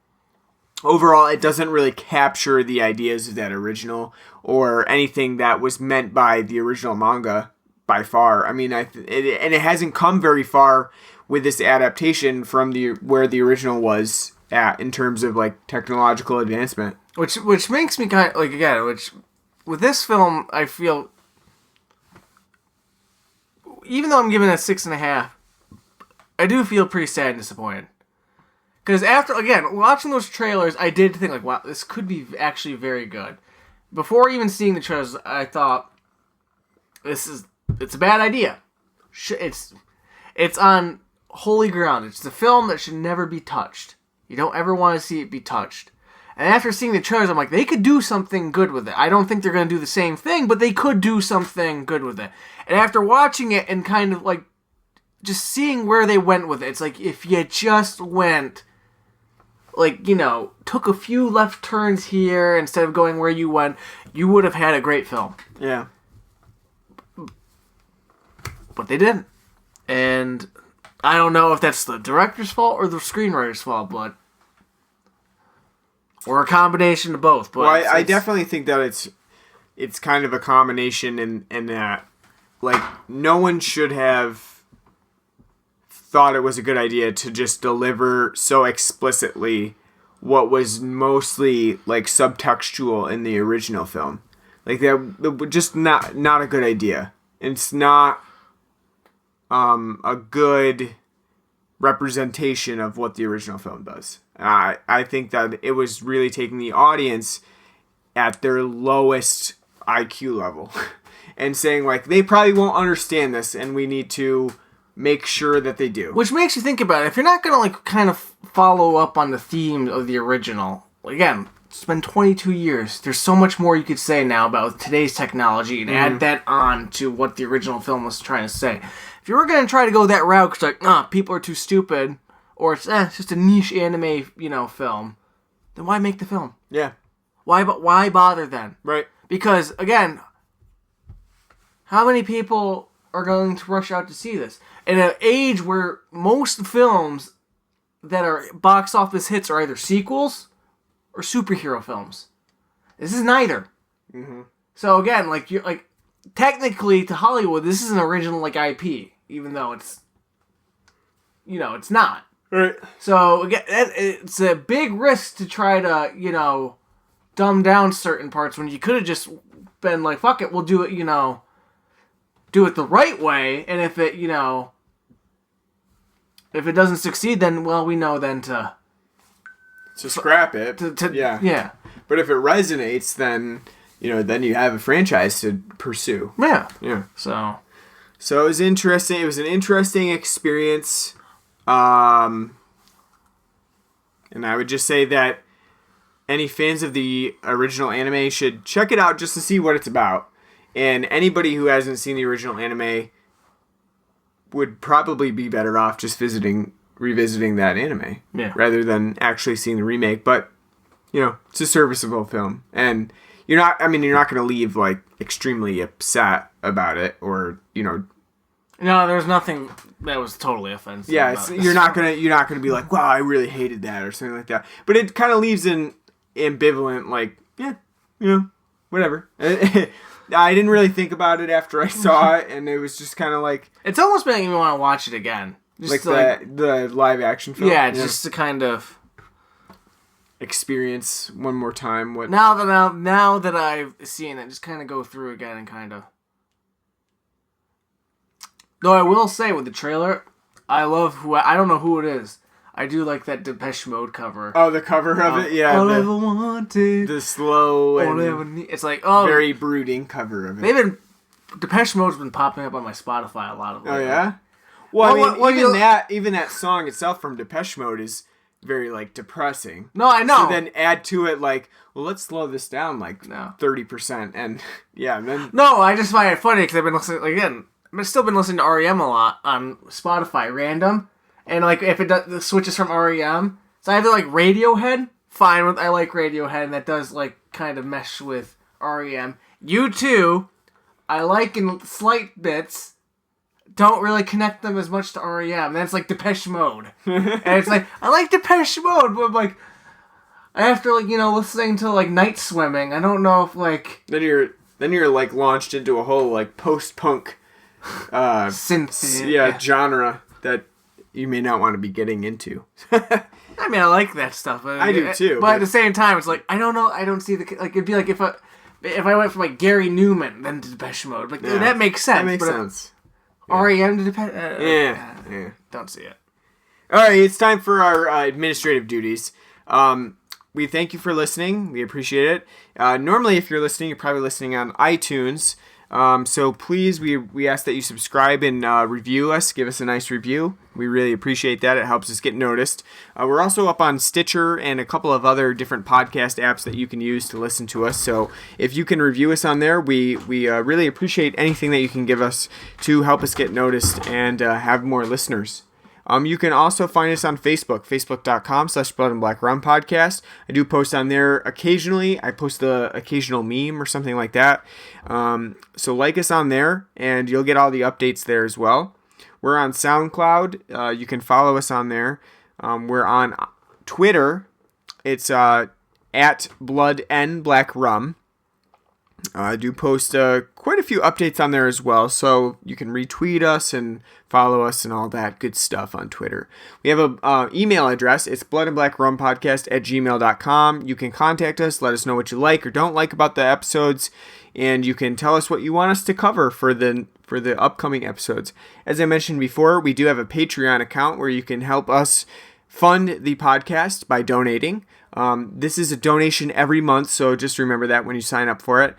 overall, it doesn't really capture the ideas of that original or anything that was meant by the original manga by far. I mean, and it hasn't come very far with this adaptation from where the original was at in terms of like technological advancement. Which makes me kind of like, again, with this film, I feel, even though I'm giving it a 6.5, I do feel pretty sad and disappointed. Because after, again, watching those trailers, I did think, like, wow, this could be actually very good. Before even seeing the trailers, I thought, it's a bad idea. It's on holy ground. It's a film that should never be touched. You don't ever want to see it be touched. And after seeing the trailers, I'm like, they could do something good with it. I don't think they're going to do the same thing, but they could do something good with it. And after watching it and kind of, like, just seeing where they went with it, it's like, if you just went... like, took a few left turns here instead of going where you went, you would have had a great film. Yeah. But they didn't. And I don't know if that's the director's fault or the screenwriter's fault, but... or a combination of both. But well, I definitely think that it's kind of a combination in that, like, no one should have thought it was a good idea to just deliver so explicitly what was mostly like subtextual in the original film. Like that just not a good idea. It's not a good representation of what the original film does. I think that it was really taking the audience at their lowest IQ level and saying like they probably won't understand this and we need to make sure that they do. Which makes you think about it. If you're not going to like kind of follow up on the theme of the original, again, it's been 22 years. There's so much more you could say now about today's technology and add that on to what the original film was trying to say. If you were going to try to go that route, because like, people are too stupid, or it's just a niche anime, film, then why make the film? Yeah. Why bother then? Right. Because, again, how many people are going to rush out to see this? In an age where most films that are box office hits are either sequels or superhero films. This is neither. Mm-hmm. So again, like you're like technically to Hollywood, this is an original like IP, even though it's it's not. Right. So again, it's a big risk to try to dumb down certain parts when you could have just been like, fuck it, we'll do it, do it the right way, and if it, if it doesn't succeed, then, well, we know then to scrap it. Yeah. But if it resonates, then, then you have a franchise to pursue. Yeah. Yeah. So it was interesting. It was an interesting experience. And I would just say that any fans of the original anime should check it out just to see what it's about. And anybody who hasn't seen the original anime would probably be better off just revisiting that anime rather than actually seeing the remake. But, it's a serviceable film. And you're not going to leave, like, extremely upset about it or, No, there's nothing that was totally offensive. Yeah, you're not gonna be like, wow, I really hated that or something like that. But it kind of leaves an ambivalent, like, whatever. I didn't really think about it after I saw it, and it was just kind of like... It's almost making me want to watch it again. Just the live action film? Yeah, just to kind of... experience one more time what... Now that I've seen it, just kind of go through again and kind of... Though I will say, with the trailer, I love I don't know who it is. I do like that Depeche Mode cover. Oh, the cover of it? Yeah. All I ever wanted. The slow and it's like, very brooding cover of it. Depeche Mode's been popping up on my Spotify a lot of lately. Oh, yeah? Well, even that song itself from Depeche Mode is very, like, depressing. No, I know. So then add to it, like, well, let's slow this down, like, 30%. And, yeah, and then... No, I just find it funny because I've been listening, again... I've still been listening to REM a lot on Spotify, random. And, like, if it switches from REM, so I have, like, Radiohead. Fine, I like Radiohead, and that does, like, kind of mesh with REM. U2, I like in slight bits. Don't really connect them as much to REM. Then it's, like, Depeche Mode. And it's like, I like Depeche Mode, but, like, after, like, listening to, like, Night Swimming, I don't know if, like... Then you're, like, launched into a whole, like, post-punk... synth genre that you may not want to be getting into. I mean, I like that stuff. I do too. But at the same time, it's like, I don't know. I don't see like, it'd be like if I went from, like, Gary Newman then to Depeche Mode. Like, that makes sense. That makes sense. REM to Depeche... Yeah. Don't see it. All right, it's time for our administrative duties. We thank you for listening. We appreciate it. Normally, if you're listening, you're probably listening on iTunes. So please, we ask that you subscribe and review us. Give us a nice review. We really appreciate that. It helps us get noticed. We're also up on Stitcher and a couple of other different podcast apps that you can use to listen to us. So if you can review us on there, we really appreciate anything that you can give us to help us get noticed and have more listeners. You can also find us on Facebook, facebook.com/Blood and Black Rum Podcast. I do post on there occasionally. I post the occasional meme or something like that. So like us on there, and you'll get all the updates there as well. We're on SoundCloud. You can follow us on there. We're on Twitter. It's at Blood Black Rum. I do post quite a few updates on there as well, so you can retweet us and follow us and all that good stuff on Twitter. We have a email address. It's bloodandblackrumpodcast@gmail.com. You can contact us, let us know what you like or don't like about the episodes, and you can tell us what you want us to cover for the upcoming episodes. As I mentioned before, we do have a Patreon account where you can help us fund the podcast by donating. This is a donation every month, so just remember that when you sign up for it.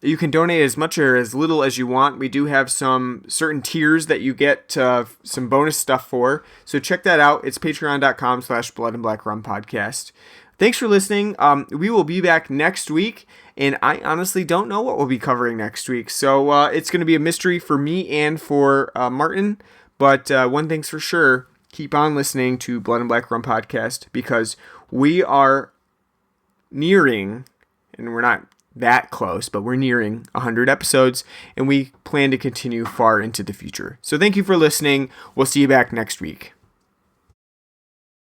You can donate as much or as little as you want. We do have some certain tiers that you get some bonus stuff for, so check that out. It's patreon.com/Blood and Black Rum Podcast. Thanks for listening. We will be back next week, and I honestly don't know what we'll be covering next week, so it's going to be a mystery for me and for Martin, but one thing's for sure, keep on listening to Blood and Black Rum Podcast, because we are nearing, and we're not that close, but we're nearing 100 episodes, and we plan to continue far into the future. So thank you for listening. We'll see you back next week.